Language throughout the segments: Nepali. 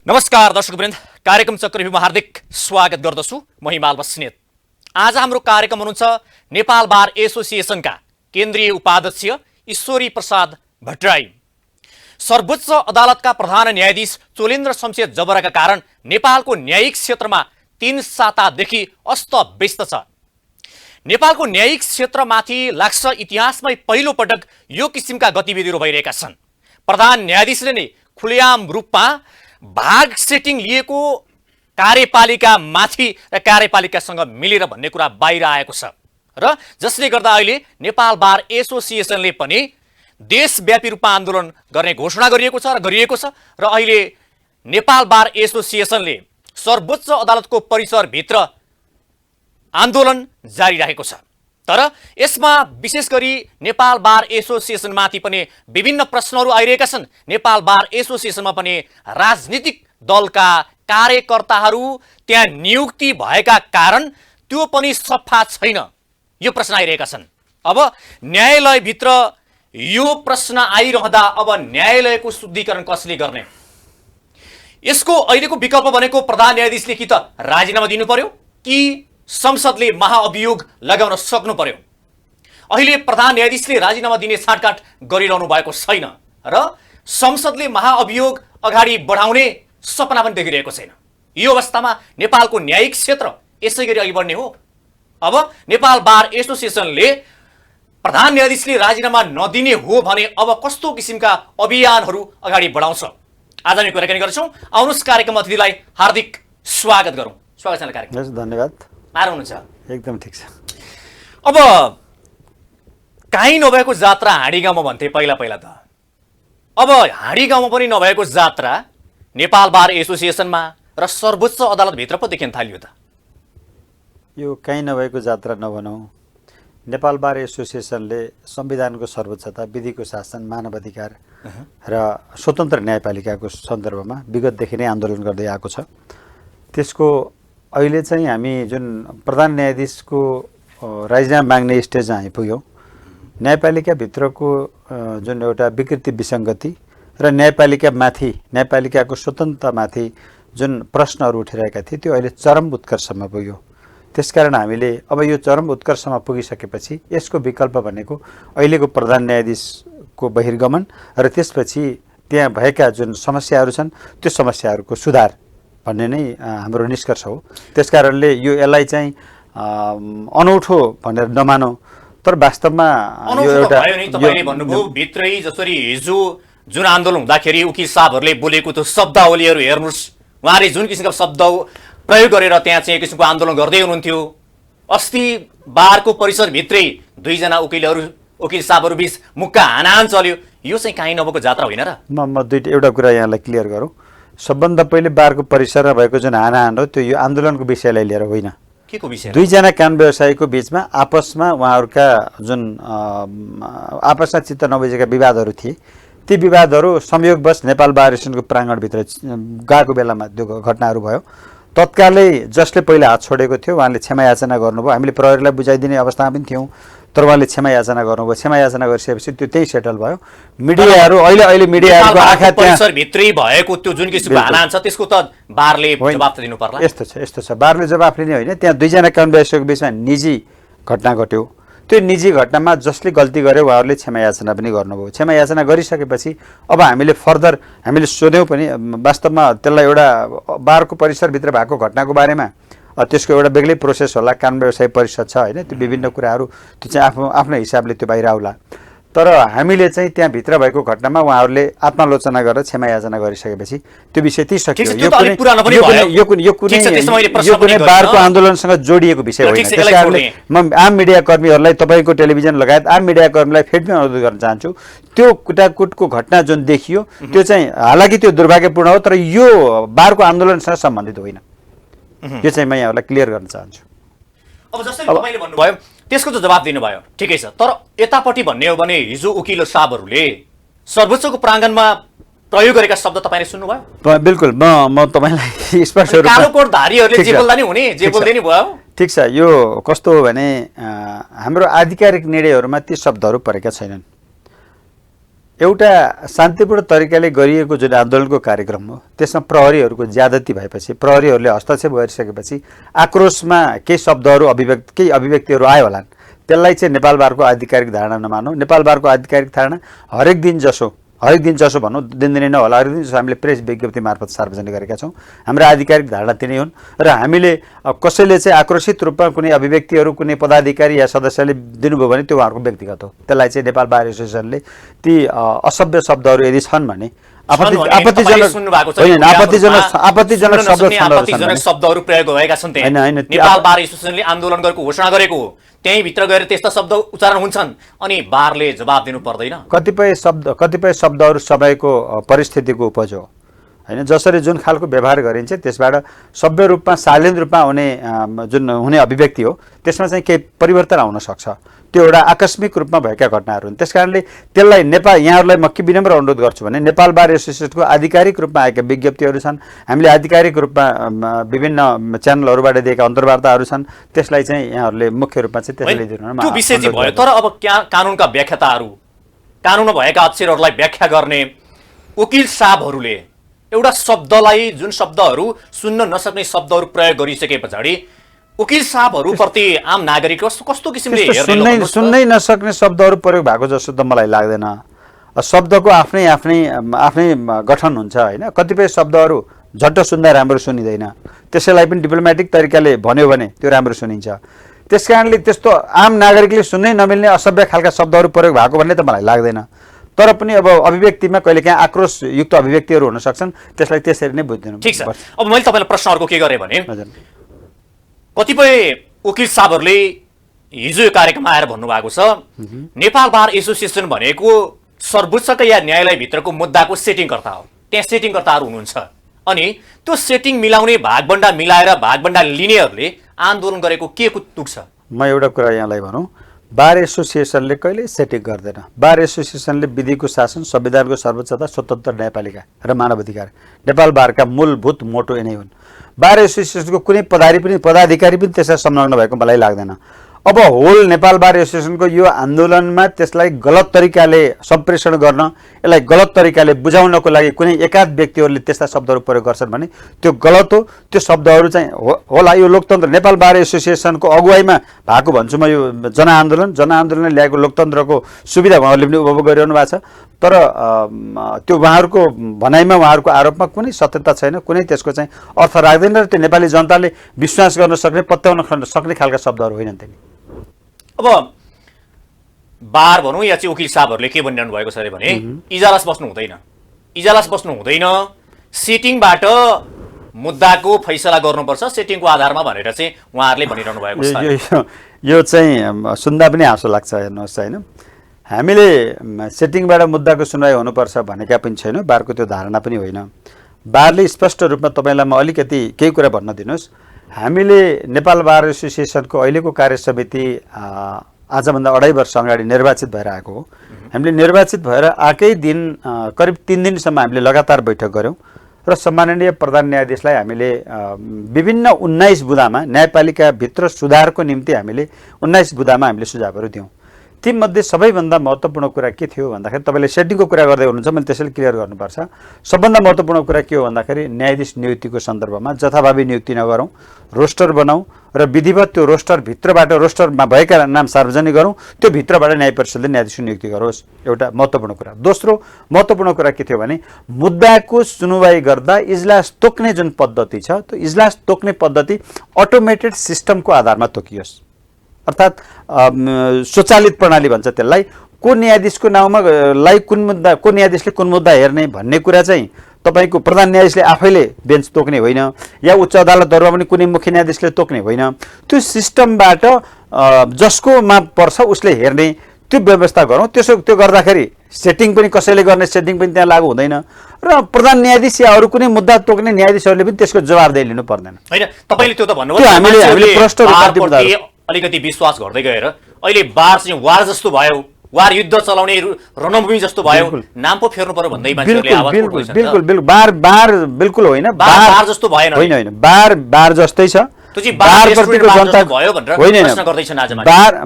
नमस्कार दर्शकवृन्द, कार्यक्रम चक्रव्यूहमा हार्दिक स्वागत गर्दछु। म हिमाल बस्नेत। आज हाम्रो कार्यक्रम हुनुहुन्छ नेपाल बार एसोसिएसनका केन्द्रीय उपाध्यक्ष ईश्वरी प्रसाद भट्टराई। सर्वोच्च अदालतका प्रधान न्यायाधीश चोलेन्द्र शमशेर जबराका कारण नेपालको न्यायिक क्षेत्रमा 3 सातादेखि अस्तव्यस्त छ। नेपालको न्यायिक क्षेत्रमाथि लाग्छ इतिहासमै पहिलो पटक यो किसिमका गतिविधिहरू भइरहेका छन्। प्रधान न्यायाधीशले नै खुलेआम रूपमा भाग सेटिङ लिएको कार्यपालिका माथि र कार्यपालिकासँग मिलेर भन्ने कुरा बाहिर आएको छ र जसले गर्दा अहिले नेपाल बार एसोसिएसनले पनि देशव्यापी रूपमा आन्दोलन गर्ने घोषणा गरिएको छ र अहिले नेपाल बार एसोसिएसनले सर्वोच्च अदालतको परिसरभित्र आन्दोलन जारी राखेको छ। तर यसमा विशेष गरी नेपाल बार एसोसिएसनमाथि पनि विभिन्न प्रश्नहरू आइरहेका छन्। नेपाल बार एसोसिएसनमा पनि राजनीतिक दलका कार्यकर्ताहरू त्यहाँ नियुक्ति भएका कारण त्यो पनि सफा छैन, यो प्रश्न आइरहेका छन्। अब न्यायालयभित्र यो प्रश्न आइरहँदा अब न्यायालयको शुद्धिकरण कसले गर्ने? यसको अहिलेको विकल्प भनेको प्रधान न्यायाधीशले कि त राजीनामा दिनु पर्यो कि संसदले महाअभियोग लगाउन सक्नु पर्यो। अहिले प्रधान न्यायाधीशले राजीनामा दिने छाटकाट गरिरहनु भएको छैन र संसदले महाअभियोग अगाडि बढाउने सपना पनि देखिरहेको छैन। यो अवस्थामा नेपालको न्यायिक क्षेत्र यसै गरी अघि बढ्ने हो। अब नेपाल बार एसोसिएसनले प्रधान न्यायाधीशले राजीनामा नदिने हो भने अब कस्तो किसिमका अभियानहरू अगाडि बढाउँछ? आज हामी कुराकानी गर्छौँ। आउनुहोस् कार्यक्रम अतिथिलाई हार्दिक स्वागत गरौँ। स्वागत छ कार्यक्रम। धन्यवाद। आएर हुनुहुन्छ? एकदम ठिक छ। अब काहीँ नभएको जात्रा हाँडी गाउँमा भन्थे पहिला त। अब हाँडी गाउँमा पनि नभएको जात्रा नेपाल बार एसोसिएसनमा र सर्वोच्च अदालतभित्र पो देखिन थालियो त। यो काहीँ नभएको जात्रा नभनौँ। नेपाल बार एसोसिएसनले संविधानको सर्वोच्चता, विधिको शासन, मानवाधिकार र स्वतन्त्र न्यायपालिकाको सन्दर्भमा विगतदेखि नै आन्दोलन गर्दै आएको छ। त्यसको अहिले चाहिँ हामी जुन प्रधान न्यायाधीशको राजीनामा माग्ने स्टेजमा आइपुग्यौँ। न्यायपालिकाभित्रको जुन एउटा विकृति विसङ्गति र न्यायपालिकामाथि, न्यायपालिकाको स्वतन्त्रतामाथि जुन प्रश्नहरू उठिरहेका थिए त्यो अहिले चरम उत्कर्षमा पुग्यो। त्यसकारण हामीले अब यो चरम उत्कर्षमा पुगिसकेपछि यसको विकल्प भनेको अहिलेको प्रधान न्यायाधीशको बहिर्गमन र त्यसपछि त्यहाँ भएका जुन समस्याहरू छन् त्यो समस्याहरूको सुधार भन्ने नै हाम्रो निष्कर्ष हो। त्यसकारणले यो यसलाई चाहिँ अनौठो भनेर नमानौँ, तर वास्तवमा यो एउटा तपाईले भन्नुभयो भित्रै जसरी हिजो जुन आन्दोलन हुँदाखेरि उकिल साहबहरूले बोलेको त्यो शब्दावलीहरू हेर्नुहोस्, उहाँले जुन किसिमको शब्द प्रयोग गरेर त्यहाँ चाहिँ किसिमको आन्दोलन गर्दै हुनुहुन्थ्यो। अस्ति बारको परिसरभित्रै 2 जना उकिल साहबहरू बीच मुक्का हानाहान चल्यो। यो चाहिँ काहीँ नभएको जात्रा होइन र? म एउटा कुरा यहाँलाई क्लियर गरौँ। सबभन्दा पहिले बारको परिसरमा भएको जुन हानाहान हो त्यो यो आन्दोलनको विषयलाई लिएर होइन। के को विषय? 2 जना कानुन व्यवसायीको बीचमा आपसमा उहाँहरूका जुन आपसमा चित्त नबुझेका विवादहरू थिए, ती विवादहरू संयोगवश नेपाल बार एसोसिएसनको प्राङ्गणभित्र गएको बेलामा त्यो घटनाहरू भयो। तत्कालै जसले पहिला हात छोडेको थियो उहाँले क्षमा याचना गर्नुभयो। हामीले प्रहरीलाई बुझाइदिने अवस्थामा पनि थियौँ, तर उहाँले क्षमा याचना गर्नुभयो। क्षमा याचना गरिसकेपछि त्यो त्यही सेटल भयो। मिडियाहरू अहिले मिडियाहरूको आँखा परिसरभित्रै भएको त्यो जुन किसिमको हानाहान छ त्यसको त बारले जवाफ त दिनु पर्ला। यस्तो छ। बारले जवाफ लिने होइन, त्यहाँ 2 जना कानुन व्यवसायीको बीचमा निजी घटना घट्यो। त्यो निजी घटनामा जसले गल्ती गर्यो उहाँहरूले क्षमा याचना पनि गर्नुभयो। क्षमा याचना गरिसकेपछि अब हामीले हामीले सोध्यौँ पनि वास्तवमा त्यसलाई एउटा बारको परिसरभित्र भएको घटनाको बारेमा त्यसको एउटा बेग्लै प्रोसेस होला। कानुन व्यवसाय परिषद छ होइन, त्यो विभिन्न कुराहरू त्यो चाहिँ आफ्नो हिसाबले त्यो बाहिर आउला। तर हामीले चाहिँ त्यहाँभित्र भएको घटनामा उहाँहरूले आत्मालोचना गरेर क्षमा याचना गरिसकेपछि त्यो विषय त्यही सकियो। यो कुनै बारको आन्दोलनसँग जोडिएको विषय होइन। त्यसकारणले म आम मिडियाकर्मीहरूलाई, तपाईँको टेलिभिजन लगायत आम मिडियाकर्मीलाई फेरि पनि अनुरोध गर्न चाहन्छु, त्यो कुटाकुटको घटना जुन देखियो त्यो चाहिँ हालाकि त्यो दुर्भाग्यपूर्ण हो, तर यो बारको आन्दोलनसँग सम्बन्धित होइन। यो चाहिँ म यहाँहरूलाई क्लियर गर्न चाहन्छु। अब जसरी तपाईँले भन्नुभयो त्यसको त जवाब दिनुभयो, ठिकै छ। तर यतापट्टि भन्ने हो भने हिजो उकिल साहबहरूले सर्वोच्चको प्राङ्गणमा प्रयोग गरेका शब्द तपाईँले सुन्नुभयो? बिल्कुल। म तपाईँलाई स्पष्ट रूपमा कालो कोटधारीहरूले जे बोल्दा नि हुने, जे बोल्दै नि भयो। ठिक छ। यो कस्तो हो भने हाम्रो आधिकारिक निर्णयहरूमा ती शब्दहरू परेका छैनन्। एउटा शान्तिपूर्ण तरिकाले गरिएको जुन आन्दोलनको कार्यक्रम हो त्यसमा प्रहरीहरूको ज्यादती भएपछि प्रहरीहरूले हस्तक्षेप गरिसकेपछि आक्रोशमा केही शब्दहरू केही अभिव्यक्तिहरू आयो होलान्। त्यसलाई चाहिँ नेपाल बारको आधिकारिक धारणा नमानौँ। नेपाल बारको आधिकारिक धारणा हरेक दिन जसो भनौँ, दिनदिनै नहोला, हरेक दिन जसो हामीले प्रेस विज्ञप्ति मार्फत सार्वजनिक गरेका छौँ। हाम्रा आधिकारिक धारणा तिनै हुन् र हामीले कसैले चाहिँ आक्रोशित रूपमा कुनै अभिव्यक्तिहरू कुनै पदाधिकारी या सदस्यले दिनुभयो भने त्यो उहाँहरूको व्यक्तिगत हो। त्यसलाई चाहिँ नेपाल बार एसोसिएसनले ती असभ्य शब्दहरू यदि छन् भने आपत्तिजनक शब्दहरू प्रयोग भएका छन्। नेपाल बार एसोसिएसनले आन्दोलन गरेको घोषणा गरेको हो, त्यही भित्र गएर त्यस्ता शब्द उच्चारण हुन्छन् अनि बारले जवाब दिनु पर्दैन। कतिपय शब्दहरू समयको परिस्थितिको उपज हो हैन। जसरी जुन खालको व्यवहार गरिन्छ त्यसबाट सभ्य रूपमा शालीन रूपमा हुने अभिव्यक्ति हो, त्यसमा चाहिँ केही परिवर्तन आउन सक्छ। त्यो एउटा आकस्मिक रूपमा भएका घटनाहरू हुन्। त्यसकारणले त्यसलाई यहाँहरूलाई म के विनम्र अनुरोध गर्छु भने नेपाल बार एसोसिएसनको आधिकारिक रूपमा आएका विज्ञप्तिहरू छन्, हामीले आधिकारिक रूपमा विभिन्न च्यानलहरूबाट दिएका अन्तर्वार्ताहरू छन्, त्यसलाई चाहिँ यहाँहरूले मुख्य रूपमा चाहिँ त्यसले दिनु। त्यो विषय चाहिँ भयो, तर अब कानुनका व्याख्याताहरू, कानुनमा भएका अक्षरहरूलाई व्याख्या गर्ने वकिल साहबहरूले एउटा शब्दलाई, जुन शब्दहरू सुन्न नसक्ने शब्दहरू प्रयोग गरिसके पछाडि वकिल साहबहरूप्रति आम नागरिक कस्तो किसिमले सुन्नै नसक्ने शब्दहरू प्रयोग भएको जस्तो त मलाई लाग्दैन। शब्दको आफ्नै गठन हुन्छ हैन। कतिपय शब्दहरू झट्ट सुन्दा राम्रो सुनिँदैन, त्यसैलाई पनि डिप्लोमेटिक तरिकाले भन्यो भने त्यो राम्रो सुनिन्छ। त्यसकारणले त्यस्तो आम नागरिकले सुन्नै नमिल्ने असभ्य खालका शब्दहरू प्रयोग भएको भन्ने त मलाई लाग्दैन। तर पनि अब अभिव्यक्तिमा कहिलेकाहीँ आक्रोशयुक्त अभिव्यक्तिहरू हुन सक्छन्, त्यसलाई त्यसरी नै बुझ्दिनु। ठिक छ। अब मैले तपाईँलाई प्रश्न अर्को के गरेँ भने कतिपय वकिल साहबहरूले हिजो यो कार्यक्रममा आएर भन्नुभएको छ नेपाल बार एसोसिएसन भनेको सर्वोच्चका या न्यायालयभित्रको मुद्दाको सेटिङकर्ता हो, त्यहाँ सेटिङकर्ताहरू हुनुहुन्छ अनि त्यो सेटिङ मिलाउने भागबन्डा मिलाएर भागबन्डा लिनेहरूले आन्दोलन गरेको के तुक छ? म एउटा कुरा यहाँलाई भनौँ, बार एसोसिएसनले कहिले सेटिङ गर्दैन। बार एसोसिएसनले विधिको शासन, संविधानको सर्वोच्चता, स्वतन्त्र न्यायपालिका र मानव अधिकार, नेपाल बारका मूलभूत मोटो यिनै हुन्। बार एसोसिएसनको कुनै पदाधिकारी पनि त्यसलाई संलग्न भएको मलाई लाग्दैन। अब होल नेपाल बार एसोसिएसनको यो आन्दोलनमा त्यसलाई गलत तरिकाले सम्प्रेषण गर्न, यसलाई गलत तरिकाले बुझाउनको लागि कुनै एकाध व्यक्तिहरूले त्यस्ता शब्दहरू प्रयोग गर्छन् भने त्यो गलत हो। त्यो शब्दहरू चाहिँ होला यो लोकतन्त्र नेपाल बार एसोसिएसनको अगुवाईमा भएको भन्छु म। यो जनआन्दोलनले ल्याएको लोकतन्त्रको सुविधा उहाँहरूले पनि उपभोग गरिरहनु भएको छ। तर त्यो उहाँहरूको भनाइमा, उहाँहरूको आरोपमा कुनै सत्यता छैन, कुनै त्यसको चाहिँ अर्थ राख्दैन र त्यो नेपाली जनताले विश्वास गर्न सक्ने, पत्याउन सक्ने खालका शब्दहरू होइनन् त्यो। अब बार भनौँ या चाहिँ वकिल साहबहरूले के भनिरहनु भएको छ भने इजलास बस्नु हुँदैन, सेटिङबाट मुद्दाको फैसला गर्नुपर्छ, सेटिङको आधारमा भनेर चाहिँ उहाँहरूले भनिरहनु भएको छ। यो चाहिँ सुन्दा पनि हाँसो लाग्छ। हेर्नुहोस् हैन, हामीले सेटिङबाट मुद्दाको सुनवाई हुनुपर्छ भनेका पनि छैनौँ, बारको त्यो धारणा पनि होइन। बारले स्पष्ट रूपमा तपाईँलाई म अलिकति केही कुरा भन्न दिनुहोस्। हामीले नेपाल बार एसोसिएसनको अहिलेको कार्य समिति आजभन्दा 2.5 वर्ष अगाडि निर्वाचित भएर आएको हो। हामीले निर्वाचित भएर आएकै दिन करिब 3 दिनसम्म हामीले लगातार बैठक गऱ्यौँ र सम्माननीय प्रधान न्यायाधीशलाई हामीले विभिन्न 19 बुँदामा न्यायपालिकाभित्र सुधारको निम्ति हामीले 19 बुँदामा हामीले सुझावहरू दियौँ। तीमध्ये सबैभन्दा महत्त्वपूर्ण कुरा के थियो भन्दाखेरि, तपाईँले सेटिङको कुरा गर्दै हुनुहुन्छ, मैले त्यसैले क्लियर गर्नुपर्छ। सबभन्दा महत्त्वपूर्ण कुरा के हो भन्दाखेरि न्यायाधीश नियुक्तिको सन्दर्भमा जथाभावी नियुक्ति नगरौँ, रोस्टर बनाऊँ र विधिवत त्यो रोस्टरमा भएका नाम सार्वजनिक गरौँ, त्यो भित्रबाट न्याय परिषदले न्यायाधीश नियुक्ति गरोस्। एउटा महत्त्वपूर्ण कुरा। दोस्रो महत्त्वपूर्ण कुरा के थियो भने मुद्दाको सुनवाई गर्दा इजलास तोक्ने जुन पद्धति छ, त्यो इजलास तोक्ने पद्धति अटोमेटेड सिस्टमको आधारमा तोकियोस्। अर्थात् स्वचालित प्रणाली भन्छ त्यसलाई। को न्यायाधीशको नाउँमा को न्यायाधीशले कुन मुद्दा हेर्ने भन्ने कुरा चाहिँ तपाईँको प्रधान न्यायाधीशले आफैले बेन्च तोक्ने होइन, या उच्च अदालतहरूमा पनि कुनै मुख्य न्यायाधीशले तोक्ने होइन। त्यो सिस्टमबाट जसकोमा पर्छ उसले हेर्ने त्यो व्यवस्था गरौँ। त्यो गर्दाखेरि सेटिङ पनि कसैले गर्ने सेटिङ पनि त्यहाँ लागू हुँदैन र प्रधान न्यायाधीश या अरू कुनै मुद्दा तोक्ने न्यायाधीशहरूले पनि त्यसको जवाबदेही लिनु पर्दैन। होइन, तपाईँले त्यो त भन्नुभयो अलिकति विश्वास घट्दै गएर अहिले बार चाहिँ वार जस्तो भयो, वार युद्ध चलाउने रणभूमि जस्तो भयो, नाम पो फेर्नु पर्यो भन्दै मान्छेहरूले आवाज उठाउँछन्। बिल्कुल बार बिल्कुल होइन, बार जस्तो भएन। होइन, बार जस्तै छ। त्यो चाहिँ बार बारप्रतिको रेस्टुरेन्ट जनता जस्तो भयो भनेर होइन प्रश्न गर्दैछन् आज मान्छे।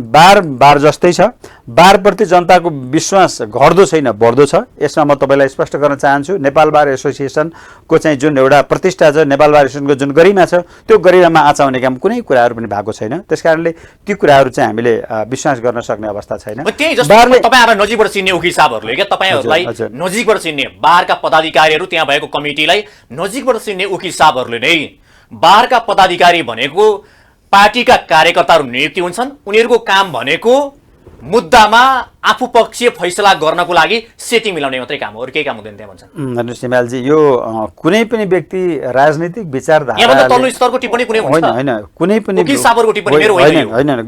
बार जस्तै छ। बारप्रति जनताको विश्वास घट्दो छैन, बढ्दो छ। यसमा म तपाईँलाई स्पष्ट गर्न चाहन्छु, नेपाल बार एसोसिएसनको चाहिँ जुन एउटा प्रतिष्ठा छ, नेपाल बार एसोसिएसनको जुन गरिमा छ, त्यो गरिमामा आँचाउने काम कुनै कुराहरू पनि भएको छैन। त्यसकारणले ती कुराहरू चाहिँ हामीले विश्वास गर्न सक्ने अवस्था छैन। त्यही जस्तो तपाईँहरूलाई नजिकबाट चिन्ने उकिल साहबहरूले क्या, तपाईँहरूलाई नजिकबाट चिन्ने बारका पदाधिकारीहरू, त्यहाँ भएको कमिटीलाई नजिकबाट चिन्ने उकिल साहबहरूले नै बारका पदाधिकारी भनेको पार्टीका कार्यकर्ताहरू नियुक्ति हुन्छन्, उनीहरूको काम भनेको मुद्दामा आफू पक्षीय फैसला गर्नको लागि सेटिङ मिलाउने मात्रै काम हो, अरू केही काम हुँदैन त्यहाँ भन्छन्। हेर्नुहोस् हिमालजी, यो कुनै पनि व्यक्ति राजनीतिक विचारधारा तल्लो स्तरको टिप्पणी कुनै हुन्छ होइन, कुनै पनि उकिल साहबहरूको टिप्पणी मेरो होइन,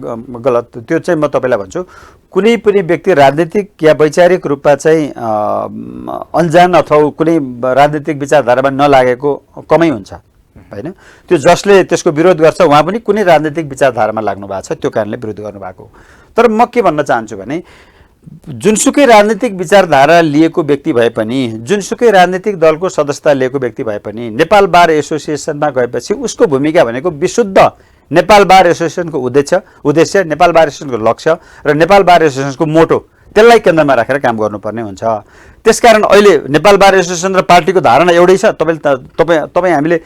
गलत। त्यो चाहिँ म तपाईँलाई भन्छु, कुनै पनि व्यक्ति राजनीतिक या वैचारिक रूपमा चाहिँ अनजान अथवा कुनै राजनीतिक विचारधारामा नलागेको कमै हुन्छ होइन। त्यो जसले त्यसको विरोध गर्छ उहाँ पनि कुनै राजनीतिक विचारधारामा लाग्नु भएको छ, त्यो कारणले विरोध गर्नुभएको। तर म के भन्न चाहन्छु भने, जुनसुकै राजनीतिक विचारधारा लिएको व्यक्ति भए पनि, जुनसुकै राजनीतिक दलको सदस्यता लिएको व्यक्ति भए पनि, नेपाल बार एसोसिएसनमा गएपछि उसको भूमिका भनेको विशुद्ध नेपाल बार एसोसिएसनको उद्देश्य, नेपाल बार एसोसिएसनको लक्ष्य र नेपाल बार एसोसिएसनको मोटो, त्यसलाई केन्द्रमा राखेर काम गर्नुपर्ने हुन्छ। त्यसकारण अहिले नेपाल बार एसोसिएसन र पार्टीको धारणा एउटै छ। तपाईँ हामीले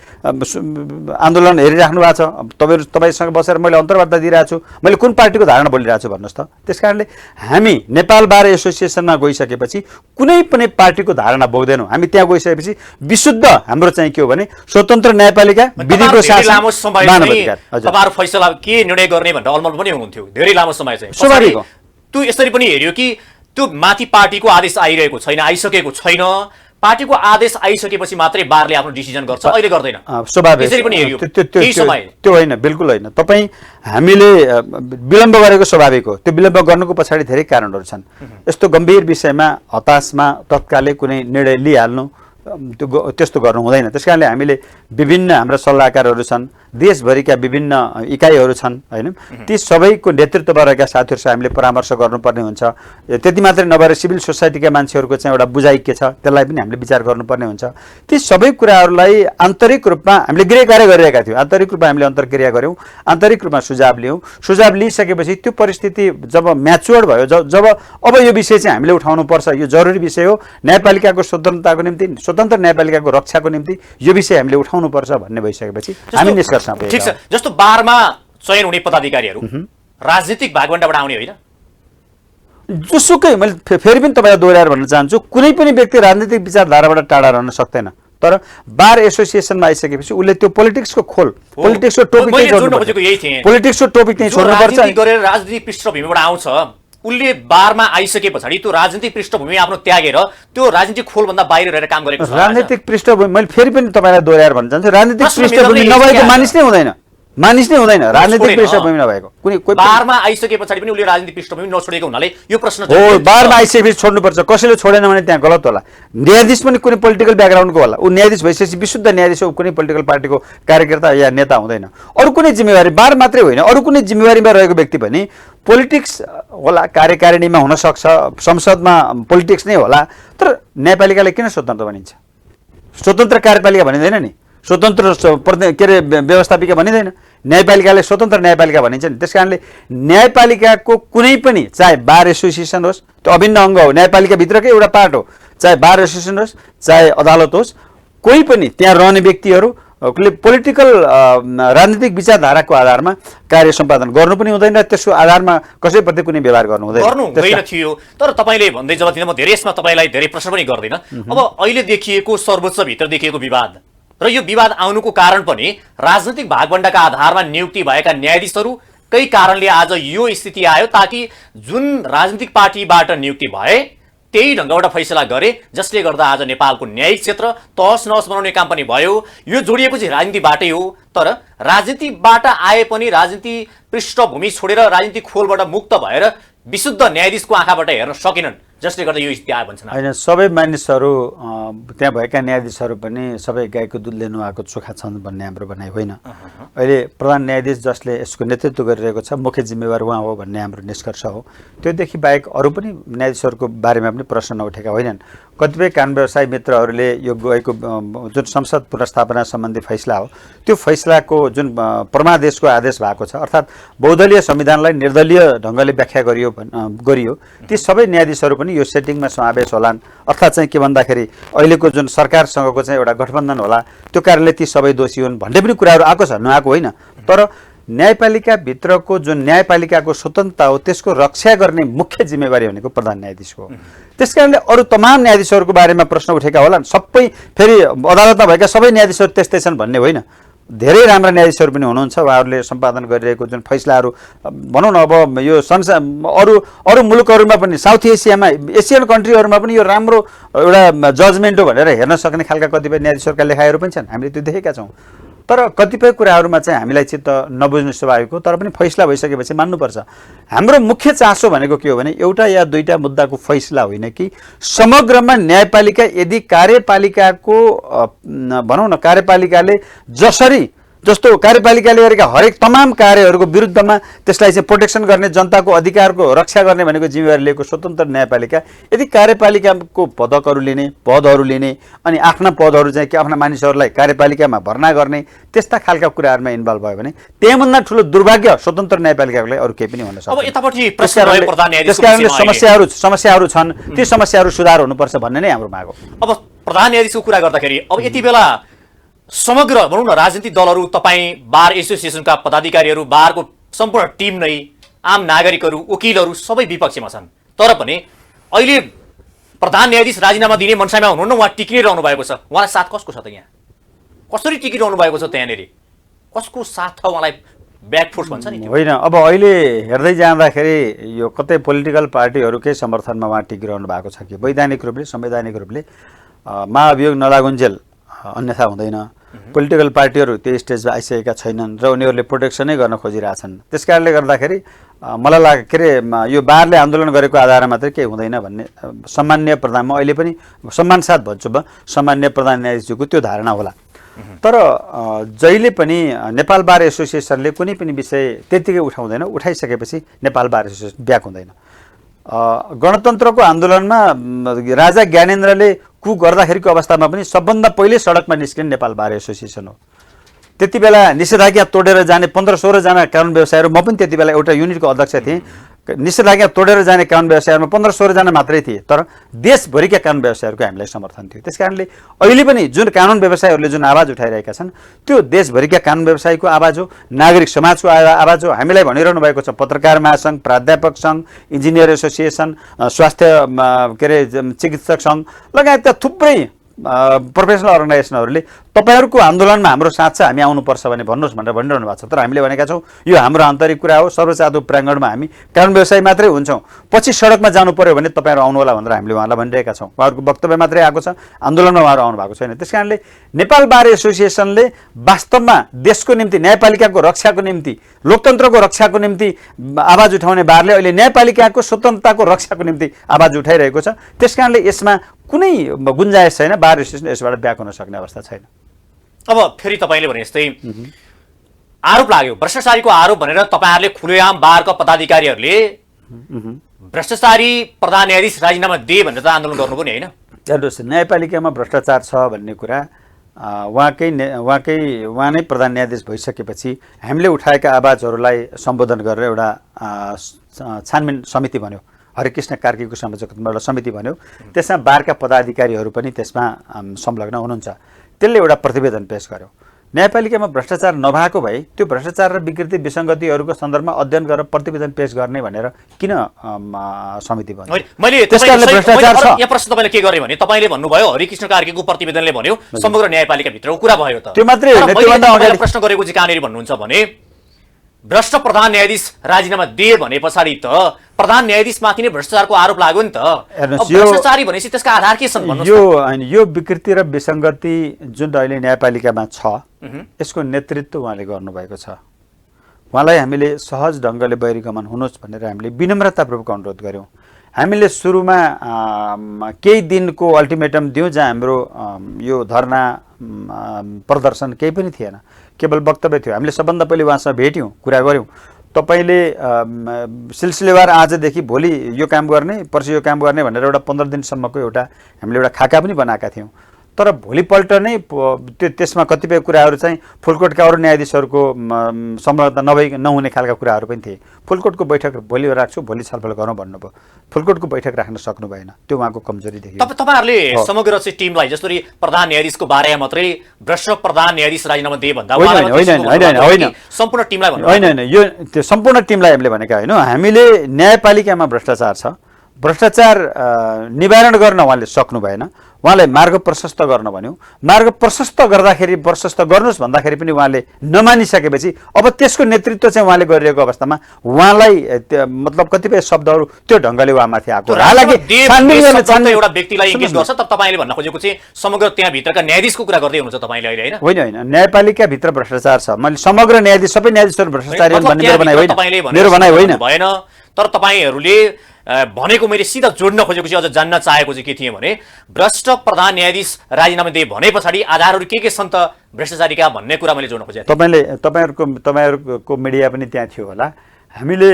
आन्दोलन हेरिराख्नु भएको छ, तपाईँसँग बसेर मैले अन्तर्वार्ता दिइरहेको छु, मैले कुन पार्टीको धारणा बोलिरहेको छु भन्नुहोस् त। त्यसकारणले हामी नेपाल बार एसोसिएसनमा गइसकेपछि कुनै पनि पार्टीको धारणा बोक्दैनौँ। हामी त्यहाँ गइसकेपछि विशुद्ध हाम्रो चाहिँ के हो भने स्वतन्त्र न्यायपालिका, विधिको शासन, मानवाधिकार। तपाईँहरू फैसला के निर्णय गर्ने भनेर अलमल पनि हुनुहुन्थ्यो धेरै लामो समय चाहिँ। स्वाभाविक हो। त्यो यसरी पनि हेऱ्यो कि त्यो माथि पार्टीको आदेश आइरहेको छैन, आइसकेको छैन, पार्टीको आदेश आइसकेपछि मात्रै बारले आफ्नो डिसिजन गर्छ, अहिले गर्दैन। स्वाभाविक। यसरी पनि हेऱ्यो त्यो होइन, बिल्कुल होइन। तपाईँ हामीले विलम्ब गरेको स्वाभाविक हो। त्यो विलम्ब गर्नुको पछाडि धेरै कारणहरू छन्। यस्तो गम्भीर विषयमा हताशमा तत्कालै कुनै निर्णय लिइहाल्नु त्यस्तो गर्नु हुँदैन। त्यसकारणले हामीले विभिन्न हाम्रा सल्लाहकारहरू छन्, देशभरिका विभिन्न इकाइहरू छन् होइन, ती सबैको नेतृत्वमा रहेका साथीहरूसँग हामीले परामर्श गर्नुपर्ने हुन्छ। त्यति मात्रै नभएर सिभिल सोसाइटीका मान्छेहरूको चाहिँ एउटा बुझाइ के छ त्यसलाई पनि हामीले विचार गर्नुपर्ने हुन्छ। ती सबै कुराहरूलाई आन्तरिक रूपमा हामीले गृहकार्य गरिरहेका थियौँ, आन्तरिक रूपमा हामीले अन्तर्क्रिया गऱ्यौँ, आन्तरिक रूपमा सुझाव लियौँ। सुझाव लिइसकेपछि त्यो परिस्थिति जब म्याच्योर्ड भयो, जब अब यो विषय चाहिँ हामीले उठाउनुपर्छ, यो जरुरी विषय हो, न्यायपालिकाको स्वतन्त्रताको निम्ति, स्वतन्त्र न्यायपालिकाको रक्षाको निम्ति यो विषय हामीले उठाउनुपर्छ भन्ने भइसकेपछि हामी निष्कर्ष। ठिक छ। जस्तो बारमा चयन हुने पदाधिकारीहरू राजनीतिक भागवण्डाबाट आउने होइन, जोसुकै, मैले फेरि पनि तपाईँलाई दोहोऱ्याएर भन्न चाहन्छु, कुनै पनि व्यक्ति राजनीतिक विचारधाराबाट टाढा रहन सक्दैन। तर बार एसोसिएसनमा आइसकेपछि उसले त्यो पोलिटिक्सको खोल, पोलिटिक्सको टोपिक चाहिँ छोड्नुपर्छ। गरेर राजनीतिक पृष्ठभूमिबाट आउँछ, उसले बारमा आइसके पछाडि त्यो राजनीतिक पृष्ठभूमि आफ्नो त्यागेर त्यो राजनीतिक खोलभन्दा बाहिर रहेर काम गरेको छ। राजनीतिक पृष्ठभूमि मैले फेरि पनि तपाईँलाई दोहोऱ्याएर भन्न चाहन्छु, राजनीतिक पृष्ठभूमि नभएको मानिस नै हुँदैन, राजनीतिक पृष्ठभूमि नभएको। कुनै बारमा आइसके पछाडि पनि उसले राजनीतिक पृष्ठभूमि नछोडेको हुनाले यो प्रश्न हो। बारमा आइसकेपछि छोड्नुपर्छ, कसैले छोडेन भने त्यहाँ गलत होला। न्यायाधीश पनि कुनै पोलिटिकल ब्याकग्राउन्डको होला, ऊ न्यायाधीश भइसकेपछि विशुद्ध न्यायाधीश हो, कुनै पोलिटिकल पार्टीको कार्यकर्ता या नेता हुँदैन। अरू कुनै जिम्मेवारी, बार मात्रै होइन, अरू कुनै जिम्मेवारीमा रहेको व्यक्ति पनि पोलिटिक्स होला, कार्यकारिणीमा हुनसक्छ, संसदमा पोलिटिक्स नै होला, तर न्यायपालिकालाई किन स्वतन्त्र भनिन्छ? स्वतन्त्र कार्यपालिका भनिँदैन नि, स्वतन्त्र के अरे व्यवस्थापिका भनिँदैन, न्यायपालिकालाई स्वतन्त्र न्यायपालिका भनिन्छ नि। त्यस कारणले न्यायपालिकाको कुनै पनि, चाहे बार एसोसिएसन होस्, त्यो अभिन्न अङ्ग हो, न्यायपालिकाभित्रकै एउटा पार्ट हो, चाहे बार एसोसिएसन होस्, चाहे अदालत होस्, कोही पनि त्यहाँ रहने व्यक्तिहरू पोलिटिकल राजनीतिक विचारधाराको आधारमा कार्य सम्पादन गर्नु पनि हुँदैन, त्यसको आधारमा कसैप्रति कुनै व्यवहार गर्नु हुँदैन थियो। तर तपाईँले भन्दै जब म धेरै यसमा तपाईँलाई धेरै प्रश्न पनि गर्दिनँ। अब अहिले देखिएको सर्वोच्चभित्र देखिएको विवाद र यो विवाद आउनुको कारण पनि राजनीतिक भागवण्डाका आधारमा नियुक्ति भएका न्यायाधीशहरू केही कारणले आज यो स्थिति आयो, ताकि जुन राजनीतिक पार्टीबाट नियुक्ति भए त्यही ढङ्गबाट फैसला गरे, जसले गर्दा आज नेपालको न्यायिक क्षेत्र तहस नहस बनाउने काम पनि भयो। यो जोडिएको चाहिँ राजनीतिबाटै हो, तर राजनीतिबाट आए पनि राजनीति पृष्ठभूमि छोडेर राजनीतिक खोलबाट मुक्त भएर विशुद्ध न्यायाधीशको आँखाबाट हेर्न सकेनन्। जसले गर्दा यो स्थिति आयो भन्छन्। होइन, सबै मानिसहरू त्यहाँ भएका न्यायाधीशहरू पनि सबै गाईको दुध लिनु आएको चोखा छन् भन्ने हाम्रो भनाइ होइन। अहिले प्रधान न्यायाधीश जसले यसको नेतृत्व गरिरहेको छ मुख्य जिम्मेवार उहाँ हो भन्ने हाम्रो निष्कर्ष हो। त्योदेखि बाहेक अरू पनि न्यायाधीशहरूको बारेमा पनि प्रश्न नउठेका होइनन्। कतिपय कानुन व्यवसाय मित्रहरूले यो गएको जुन संसद पुनर्स्थापना सम्बन्धी फैसला हो त्यो फैसलाको जुन परमादेशको आदेश भएको छ, अर्थात् बहुदलीय संविधानलाई निर्दलीय ढङ्गले व्याख्या गरियो ती सबै न्यायाधीशहरू पनि यो सेटिङमा समावेश होलान्। अर्थात् चाहिँ के भन्दाखेरि अहिलेको जुन सरकारसँगको चाहिँ एउटा गठबन्धन होला, त्यो कारणले ती सबै दोषी हुन् भन्ने पनि कुराहरू आएको छ, नआएको होइन। तर न्यायपालिकाभित्रको जुन न्यायपालिकाको स्वतन्त्रता हो त्यसको रक्षा गर्ने मुख्य जिम्मेवारी भनेको प्रधान न्यायाधीशको हो। त्यसकारणले अरू तमाम न्यायाधीशहरूको बारेमा प्रश्न उठेका होलान्। सबै फेरि अदालतमा भएका सबै न्यायाधीशहरू त्यस्तै छन् भन्ने होइन। धेरै राम्रा न्यायाधीशहरू पनि हुनुहुन्छ। उहाँहरूले सम्पादन गरिरहेको जुन फैसलाहरू भनौँ न, अब यो संसार अरू मुलुकहरूमा पनि साउथ एसियामा एसियन कन्ट्रीहरूमा पनि यो राम्रो एउटा जजमेन्ट हो भनेर हेर्न सक्ने खालका कतिपय न्यायाधीशहरूका लेखाइहरू पनि छन्, हामीले त्यो देखेका छौँ। तर कतिपय कुराहरूमा चाहिँ हामीलाई चित्त नबुझ्नु स्वाभाविक हो, तर पनि फैसला भइसकेपछि मान्नुपर्छ। हाम्रो मुख्य चासो भनेको के हो भने एउटा या दुईटा मुद्दाको फैसला होइन कि समग्रमा न्यायपालिका यदि कार्यपालिकाको भनौँ न कार्यपालिकाले जस्तो कार्यपालिकाले गरेका हरेक तमाम कार्यहरूको विरुद्धमा त्यसलाई चाहिँ प्रोटेक्सन गर्ने, जनताको अधिकारको रक्षा गर्ने भनेको जिम्मेवारी लिएको स्वतन्त्र न्यायपालिका यदि कार्यपालिकाको पदहरू लिने अनि आफ्ना पदहरू चाहिँ कि आफ्ना मानिसहरूलाई कार्यपालिकामा भर्ना गर्ने त्यस्ता खालका कुराहरूमा इन्भल्भ भयो भने त्यहाँभन्दा ठुलो दुर्भाग्य स्वतन्त्र न्यायपालिकाको लागि अरू केही पनि हुन सक्दैन। त्यसकारणले समस्याहरू छन्, ती समस्याहरू सुधार हुनुपर्छ भन्ने नै हाम्रो माग हो। अब प्रधान न्यायाधीशको कुरा गर्दाखेरि अब यति बेला समग्र भनौँ न राजनीतिक दलहरू, तपाईँ बार एसोसिएसनका पदाधिकारीहरू, बारको सम्पूर्ण टिम नै, आम नागरिकहरू, वकिलहरू सबै विपक्षमा छन्। तर पनि अहिले प्रधान न्यायाधीश राजीनामा दिने मनसायमा हुनुहुन्न, उहाँ टिकिरहनु भएको छ। उहाँलाई साथ कसको छ त? यहाँ कसरी टिकिरहनु भएको छ त्यहाँनिर? कसको साथ छ उहाँलाई? ब्याकफोर्स भन्छ नि होइन। अब अहिले हेर्दै जाँदाखेरि यो कतै पोलिटिकल पार्टीहरूकै समर्थनमा उहाँ टिकिरहनु भएको छ कि वैधानिक रूपले संवैधानिक रूपले महाअभियोग नलागुन्जेल अन्यथा हुँदैन। पोलिटिकल पार्टीहरू त्यो स्टेजमा आइसकेका छैनन् र उनीहरूले प्रोटेक्सनै गर्न खोजिरहेछन्। त्यस कारणले गर्दाखेरि मलाई लाग्यो के अरे यो बारले आन्दोलन गरेको आधारमा मात्रै केही हुँदैन भन्ने सामान्य प्रधानमा अहिले पनि सम्मानसाथ भन्छु म सामान्य प्रधान न्यायाधीशको त्यो धारणा होला। तर जहिले पनि नेपाल बार एसोसिएसनले कुनै पनि विषय त्यत्तिकै उठाउँदैन, उठाइसकेपछि नेपाल बार एसोसिएसन ब्याक हुँदैन। गणतन्त्रको आन्दोलनमा राजा ज्ञानेन्द्रले कु गर्दाखेरिको अवस्थामा पनि सबभन्दा पहिले सडकमा निस्किने नेपाल बार एसोसिएसन हो। त्यति बेला निषेधाज्ञा तोडेर जाने 15-16 जना कानुन व्यवसायहरू, म पनि त्यति बेला एउटा युनिटको अध्यक्ष थिएँ। निषेधाज्ञा तोडेर जाने कानुन व्यवसायहरूमा 15-16 जना मात्रै थिए, तर देशभरिका कानुन व्यवसायहरूको हामीलाई समर्थन थियो। त्यसकारणले अहिले पनि जुन कानुन व्यवसायहरूले जुन आवाज उठाइरहेका छन् त्यो देशभरिका कानुन व्यवसायको आवाज हो, नागरिक समाजको आवाज हो। हामीलाई भनिरहनु भएको छ पत्रकार महासङ्घ, प्राध्यापक सङ्घ, इन्जिनियर एसोसिएसन, स्वास्थ्य के अरे चिकित्सक सङ्घ लगायतका थुप्रै प्रोफेसनल अर्गनाइजेसनहरूले तपाईँहरूको आन्दोलनमा हाम्रो साथ छ, हामी आउनुपर्छ भने भन्नुहोस् भनेर भनिरहनु भएको छ। तर हामीले भनेका छौँ यो हाम्रो आन्तरिक कुरा हो, सर्वसाधु प्राङ्गणमा हामी कानुन व्यवसाय मात्रै हुन्छौँ, पछि सडकमा जानु पर्यो भने तपाईँहरू आउनु होला भनेर हामीले उहाँलाई भनिरहेका छौँ। उहाँहरूको वक्तव्य मात्रै आएको छ, आन्दोलनमा उहाँहरू आउनु भएको छैन। त्यस कारणले नेपाल बार एसोसिएसनले वास्तवमा देशको निम्ति, न्यायपालिकाको रक्षाको निम्ति, लोकतन्त्रको रक्षाको निम्ति आवाज उठाउने बारले अहिले न्यायपालिकाको स्वतन्त्रताको रक्षाको निम्ति आवाज उठाइरहेको छ। त्यस कारणले यसमा कुनै गुन्जायस छैन, बार एसोसिएसन यसबाट ब्याक हुन सक्ने अवस्था छैन। अब फेरि तपाईँले भने जस्तै आरोप लाग्यो, भ्रष्टाचारीको आरोप भनेर तपाईँहरूले खुलेआम बारका पदाधिकारीहरूले भ्रष्टाचारी प्रधान न्यायाधीश राजीनामा दिए भनेर त आन्दोलन गर्नु पनि होइन। हेर्नुहोस्, न्यायपालिकामा भ्रष्टाचार छ भन्ने कुरा उहाँ नै प्रधान न्यायाधीश भइसकेपछि हामीले उठाएका आवाजहरूलाई सम्बोधन गरेर एउटा छानबिन समिति बन्यो, हरिकृष्ण कार्कीको संयोजकत्वमा एउटा समिति बन्यो। त्यसमा बारका पदाधिकारीहरू पनि त्यसमा संलग्न हुनुहुन्छ। त्यसले एउटा प्रतिवेदन पेश गर्यो। न्यायपालिकामा भ्रष्टाचार नभएको भए त्यो भ्रष्टाचार र विकृति विसङ्गतिहरूको सन्दर्भमा अध्ययन गरेर प्रतिवेदन पेश गर्ने भनेर किन समिति बन्यो? मैले यहाँ प्रश्न तपाईँले के गरेँ भने तपाईँले भन्नुभयो हरिकृष्ण कार्कीको प्रतिवेदनले भन्यो समग्र न्यायपालिकाभित्रको कुरा भयो त। त्यो मात्रै होइन, त्योभन्दा अगाडि प्रश्न गरेको चाहिँ कहाँनिर भन्नुहुन्छ भने भ्रष्ट प्रधान न्यायाधीश राजीनामा दिए भने पछाडि त प्रधान न्यायाधीशमाथि नै भ्रष्टाचारको आरोप लाग्यो नि त। भ्रष्टाचारी भनेपछि त्यसका आधार के छन् भन्नुहोस्? यो विकृति र विसङ्गति जुन अहिले न्यायपालिकामा छ यसको नेतृत्व उहाँले गर्नुभएको छ। उहाँलाई हामीले सहज ढङ्गले बहिर्गमन हुनुहोस् भनेर हामीले विनम्रतापूर्वक अनुरोध गऱ्यौँ। हामीले सुरुमा केही दिनको अल्टिमेटम दियौँ जहाँ हाम्रो यो धरना प्रदर्शन केही पनि थिएन, केवल वक्तव्य थियो। हामीले सबभन्दा पहिले उहाँसँग भेट्यौँ, कुरा गऱ्यौँ। तपाईँले सिलसिलेवार आजदेखि भोलि यो काम गर्ने, पर्सि यो काम गर्ने भनेर एउटा 15 दिनसम्मको एउटा हामीले एउटा खाका पनि बनाएका थियौँ। तर भोलिपल्ट नै त्यसमा कतिपय कुराहरू चाहिँ फुलकोटका अरू न्यायाधीशहरूको संलग्नता नहुने खालका कुराहरू पनि थिए। फुलकोटको बैठक भोलि राख्छु, भोलि छलफल गरौँ भन्नुभयो। फुलकोटको बैठक राख्न सक्नु भएन, त्यो उहाँको कमजोरी देखियो। तपाईहरुले समग्र चाहिँ टिमलाई जसरी प्रधान न्यायाधीशको बारेमा मात्रै भ्रष्ट प्रधान न्यायाधीश राजीनामा दिए भन्दा होइन सम्पूर्ण टिमलाई भन्नु होइन, यो त्यो सम्पूर्ण टिमलाई हामीले भनेका होइन। हामीले न्यायपालिकामा भ्रष्टाचार छ, भ्रष्टाचार निवारण गर्न उहाँले सक्नु भएन। उहाँलाई मार्ग प्रशस्त गर्न भन्यो, मार्ग प्रशस्त गर्दाखेरि प्रशस्त गर्नुहोस् भन्दाखेरि पनि उहाँले नमानिसकेपछि अब त्यसको नेतृत्व चाहिँ उहाँले गरिरहेको अवस्थामा उहाँलाई मतलब कतिपय शब्दहरू त्यो ढङ्गले उहाँमाथि आएको। हालाकि एउटा व्यक्तिलाई इङ्गित गर्छ, तर तपाईँले भन्न खोजेको चाहिँ समग्र त्यहाँभित्रका न्यायाधीशको कुरा गर्दै हुनुहुन्छ तपाईँले अहिले, होइन? होइन होइन, न्यायपालिकाभित्र भ्रष्टाचार छ। मैले समग्र न्यायाधीश सबै न्यायाधीशहरू भ्रष्टाचारी भन्ने मेरो भनाइ होइन। तर तपाईँहरूले भनेको मैले सिधा जोड्न खोजेको चाहिँ अझ जान्न चाहेको चाहिँ के थिएँ भने भ्रष्ट प्रधान न्यायाधीश राजीनामा दिए भने पछाडि आधारहरू के छन् त भ्रष्टाचारीका भन्ने कुरा मैले जोड्न खोजेको। तपाईँहरूको मिडिया पनि त्यहाँ थियो होला। हामीले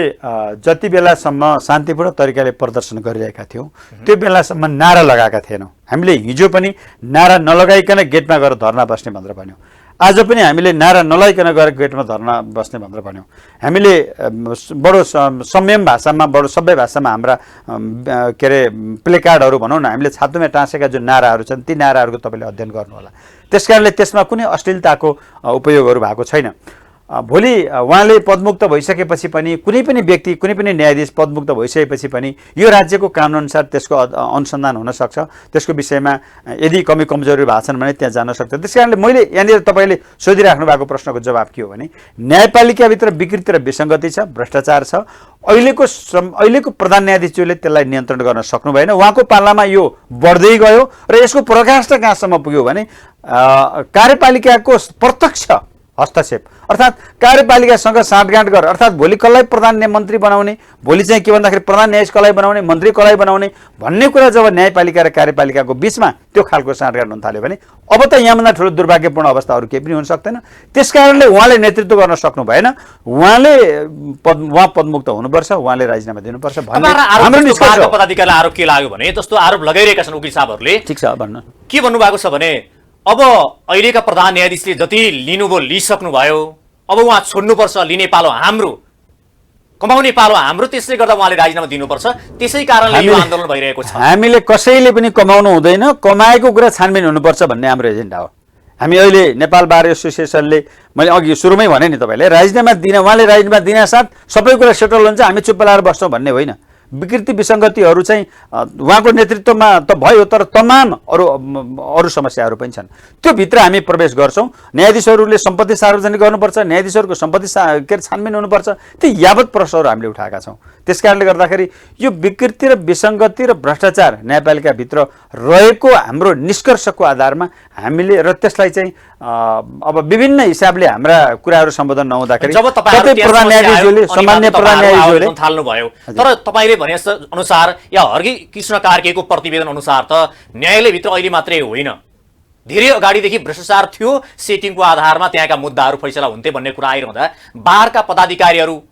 जति बेलासम्म शान्तिपूर्ण तरिकाले प्रदर्शन गरिरहेका थियौँ त्यो बेलासम्म नारा लगाएका थिएनौँ। हामीले हिजो पनि नारा नलगाइकन गेटमा गएर धर्ना बस्ने भनेर भन्यौँ, आज पनि हामीले नारा नलाइकन गएर गेटमा धर्ना बस्ने भनेर भन्यौँ। हामीले बडो संयम भाषामा, बडो सभ्य भाषामा हाम्रा के अरे प्लेकार्डहरू भनौँ न, हामीले छातुमा टाँसेका जुन नाराहरू छन् ती नाराहरूको तपाईँले अध्ययन गर्नुहोला। त्यसकारणले त्यसमा कुनै अश्लीलताको उपयोगहरू भएको छैन। भोलि उहाँले पदमुक्त भइसकेपछि पनि कुनै पनि व्यक्ति, कुनै पनि न्यायाधीश पदमुक्त भइसकेपछि पनि यो राज्यको कानुनअनुसार त्यसको अनुसन्धान हुनसक्छ। त्यसको विषयमा यदि कमी कमजोरी भएको छन् भने त्यहाँ जान सक्छ। त्यस कारणले मैले यहाँनिर तपाईँले सोधिराख्नु भएको प्रश्नको जवाब के हो भने न्यायपालिकाभित्र विकृति र विसङ्गति छ, भ्रष्टाचार छ। अहिलेको प्रधान न्यायाधीशज्यूले त्यसलाई नियन्त्रण गर्न सक्नु भएन। उहाँको पालामा यो बढ्दै गयो र यसको पराकाष्ठा कहाँसम्म पुग्यो भने कार्यपालिकाको प्रत्यक्ष हस्तक्षेप, अर्थात् कार्यपालिकासँग साँठगाँठ गर, अर्थात् भोलि कसलाई प्रधान मन्त्री बनाउने, भोलि चाहिँ के भन्दाखेरि प्रधान न्यायाधीश कसलाई बनाउने, मन्त्री कसलाई बनाउने भन्ने कुरा जब न्यायपालिका र कार्यपालिकाको बिचमा त्यो खालको साँठगाँठ हुन थाल्यो भने अब त यहाँभन्दा ठुलो दुर्भाग्यपूर्ण अवस्थाहरू केही पनि हुन सक्दैन। त्यसकारणले उहाँले नेतृत्व गर्न सक्नु भएन। उहाँ पदमुक्त हुनुपर्छ, उहाँले राजीनामा दिनुपर्छ भन्ने हाम्रो निष्कर्ष हो। पदाधिकारीलाई आरोप के लाग्यो भने जस्तो आरोप लगाइरहेका छन् वकिल साहबहरूले। ठिक छ, भन्नु के भन्नुभएको छ भने अब अहिलेका प्रधान न्यायाधीशले जति लिनुभयो लिइसक्नुभयो, अब उहाँ छोड्नुपर्छ, लिने पालो हाम्रो, कमाउने पालो हाम्रो, त्यसले गर्दा उहाँले राजीनामा दिनुपर्छ। त्यसै कारणले यो आन्दोलन भइरहेको छ। हामीले कसैले पनि कमाउनु हुँदैन, कमाएको कुरा छानबिन हुनुपर्छ भन्ने हाम्रो एजेन्डा हो। हामी अहिले नेपाल बार एसोसिएसनले, मैले अघि सुरुमै भने नि तपाईँले, राजीनामा दिन, उहाँले राजीनामा दिनासाथ सबै कुरा सेटल हुन्छ, हामी चुप्प लाएर बस्छौँ भन्ने होइन। विकृति विसङ्गतिहरू चाहिँ उहाँको नेतृत्वमा त भयो, तर तमाम अरू समस्याहरू पनि छन्। त्यो भित्र हामी प्रवेश गर्छौँ। न्यायाधीशहरूले सम्पत्ति सार्वजनिक गर्नुपर्छ, न्यायाधीशहरूको सम्पत्ति के अरे छानबिन हुनुपर्छ, ती यावत प्रश्नहरू हामीले उठाएका छौँ। त्यसकारणले गर्दाखेरि यो विकृति र विसङ्गति र भ्रष्टाचार न्यायपालिकाभित्र रहेको हाम्रो निष्कर्षको आधारमा हामीले र त्यसलाई चाहिँ अब विभिन्न हिसाबले हाम्रा कुराहरू सम्बोधन नहुँदाखेरि जब प्रधान न्यायाधीशले, सामान्य प्रधान न्यायाधीशले थाल्नुभयो, तर तपाईँले भने अनुसार या हर्की कृष्ण कार्कीको प्रतिवेदन अनुसार त न्यायालयभित्र अहिले मात्रै होइन, धेरै अगाडिदेखि भ्रष्टाचार थियो, सेटिङको आधारमा त्यहाँका मुद्दाहरू फैसला हुन्थे भन्ने कुरा आइरहँदा बारका पदाधिकारीहरू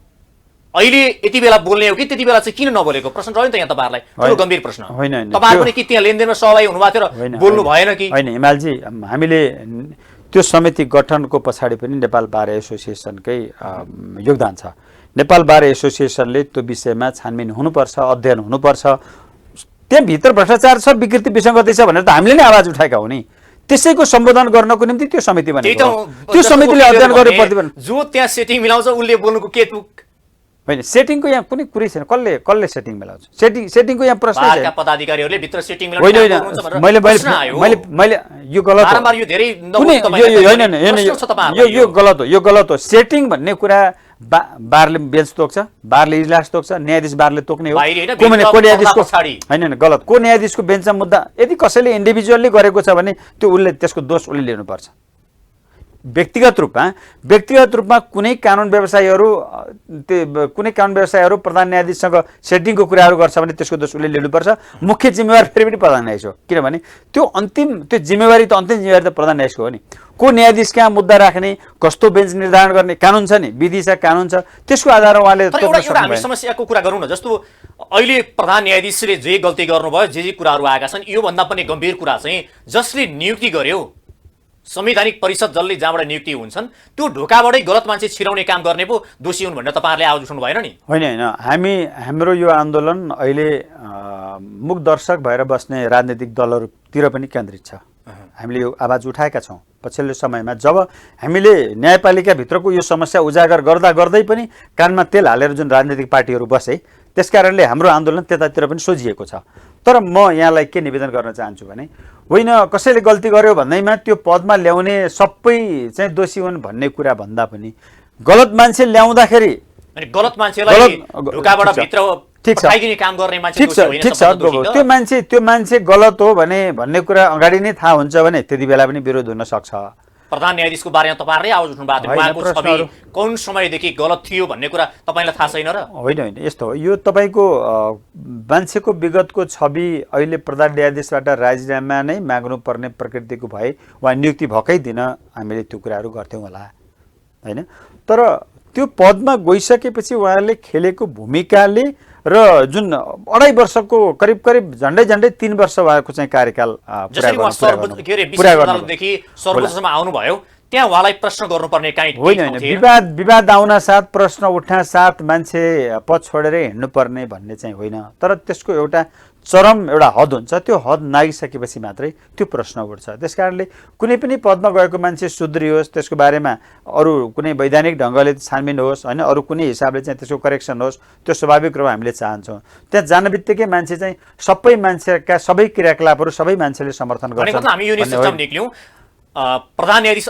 अहिले यति बेला बोल्ने हो कि त्यति बेला चाहिँ किन नबोलेको प्रश्न रह्यो नि त यहाँ तपाईँहरूलाई? ठुलो गम्भीर प्रश्न। तपाईँहरू पनि कि त्यहाँ लेनदेनमा सहभागी हुनुभएको थियो र बोल्नु भएन कि? होइन हिमालजी, हामीले त्यो समिति गठनको पछाडि पनि नेपाल बार एसोसिएसनकै योगदान छ। नेपाल बार एसोसिएसनले त्यो विषयमा छानबिन हुनुपर्छ, अध्ययन हुनुपर्छ। त्यहाँभित्र भ्रष्टाचार छ, विकृति विसङ्गति छ भनेर त हामीले नै आवाज उठाएका हो नि। त्यसैको सम्बोधन गर्नको निम्ति त्यो समिति बनेको हो। त्यो समितिले अध्ययन गर्ने प्रतिवेदन जो त्यहाँ सेटिङ मिलाउँछ उसले बोल्नुको के होइन, सेटिङको यहाँ कुनै कुरै छैन। कसले सेटिङ मिलाउँछ? सेटिङको यहाँ प्रश्न छैन। पदाधिकारीहरूले भित्र सेटिङ मिलाउँछ मैले यो गलत हो, यो गलत हो, यो गलत हो। सेटिङ भन्ने कुरा बारले बेन्च तोक्छ, बारले इजलास तोक्छ, न्यायाधीश बारले तोक्ने हो। को न्यायाधीशको होइन गलत, को न्यायाधीशको बेन्चमा मुद्दा यदि कसैले इन्डिभिजुअल्ली गरेको छ भने त्यो उसले त्यसको दोष उसले लिनुपर्छ। व्यक्तिगत रूपमा कुनै कानुन व्यवसायीहरू प्रधान न्यायाधीशसँग सेटिङको कुराहरू गर्छ भने त्यसको दोष उसले लिनुपर्छ। मुख्य जिम्मेवार फेरि पनि प्रधान न्यायाधीश हो, किनभने त्यो जिम्मेवारी त प्रधान न्यायाधीशको हो नि। को न्यायाधीश कहाँ मुद्दा राख्ने, कस्तो बेन्च निर्धारण गर्ने कानुन छ नि, विधि छ, कानुन छ, त्यसको आधारमा उहाँले हामी समस्याको कुरा गरौँ न। जस्तो अहिले प्रधान न्यायाधीशले जे गल्ती गर्नुभयो, जे कुराहरू आएका छन्, योभन्दा पनि गम्भीर कुरा चाहिँ जसले नियुक्ति गर्यो, संवैधानिक परिषद जसले जहाँबाट नियुक्ति हुन्छन्, त्यो ढोकाबाटै गलत मान्छे छिराउने काम गर्ने पो दोषी हुन् भनेर तपाईँहरूले आवाज उठाउनु भएन नि? होइन, हाम्रो यो आन्दोलन अहिले मुख दर्शक भएर बस्ने राजनीतिक दलहरूतिर पनि केन्द्रित छ। हामीले यो आवाज उठाएका छौँ पछिल्लो समयमा। जब हामीले न्यायपालिकाभित्रको यो समस्या उजागर गर्दै पनि कानमा तेल हालेर जुन राजनीतिक पार्टीहरू बसे, त्यसकारणले हाम्रो आन्दोलन त्यतातिर पनि सोझिएको छ। तर म यहाँलाई के निवेदन गर्न चाहन्छु भने, होइन कसैले गल्ती गर्यो भन्दैमा त्यो पदमा ल्याउने सबै चाहिँ दोषी हुन् भन्ने कुरा भन्दा पनि गलत मान्छे ल्याउँदाखेरि गलत मान्छेलाई ढोकाबाट भित्र पठाइदिने काम गर्ने मान्छे ठिक छ। त्यो मान्छे गलत हो भन्ने कुरा अगाडि नै थाहा हुन्छ भने त्यति बेला पनि विरोध हुन सक्छ। प्रधान न्यायाधीशको बारेमा तपाईँहरूले आवाज उठाउनु भएको थियो, उहाँको छवि कुन समयदेखि गलत थियो भन्ने कुरा तपाईँलाई थाहा छैन र? होइन, यस्तो हो, यो तपाईँको मान्छेको विगतको छवि अहिले प्रधान न्यायाधीशबाट राजीनामा नै माग्नुपर्ने प्रकृतिको भए वा नियुक्ति भएकै दिन हामीले त्यो कुराहरू गर्थ्यौँ होला, होइन? तर त्यो पदमा गइसकेपछि उहाँले खेलेको भूमिकाले र जुन 2.5 वर्षको करिब झन्डै 3 वर्ष उहाँको चाहिँ कार्यकाल सर्वोच्चसम्म आउनुभयो, त्यहाँ उहाँलाई प्रश्न गर्नुपर्ने काहीँ होइन। विवाद आउन साथ, प्रश्न उठ्न साथ मान्छे पद छोडेर हिँड्नुपर्ने भन्ने चाहिँ होइन। तर त्यसको एउटा चरम एउटा हद हुन्छ, त्यो हद नागिसकेपछि मात्रै त्यो प्रश्न उठ्छ। त्यसकारणले कुनै पनि पदमा गएको मान्छे सुध्रियोस्, त्यसको बारेमा अरू कुनै वैधानिक ढङ्गले छानबिन होस्, होइन, अरू कुनै हिसाबले चाहिँ त्यसको करेक्सन होस्, त्यो स्वाभाविक रूपमा हामीले चाहन्छौँ। त्यहाँ जान बित्तिकै मान्छे चाहिँ सबै मान्छेका सबै क्रियाकलापहरू सबै मान्छेले समर्थन गर्छन्। हामी यो सिस्टम निक्ल्यौँ, प्रधान न्यायाधीश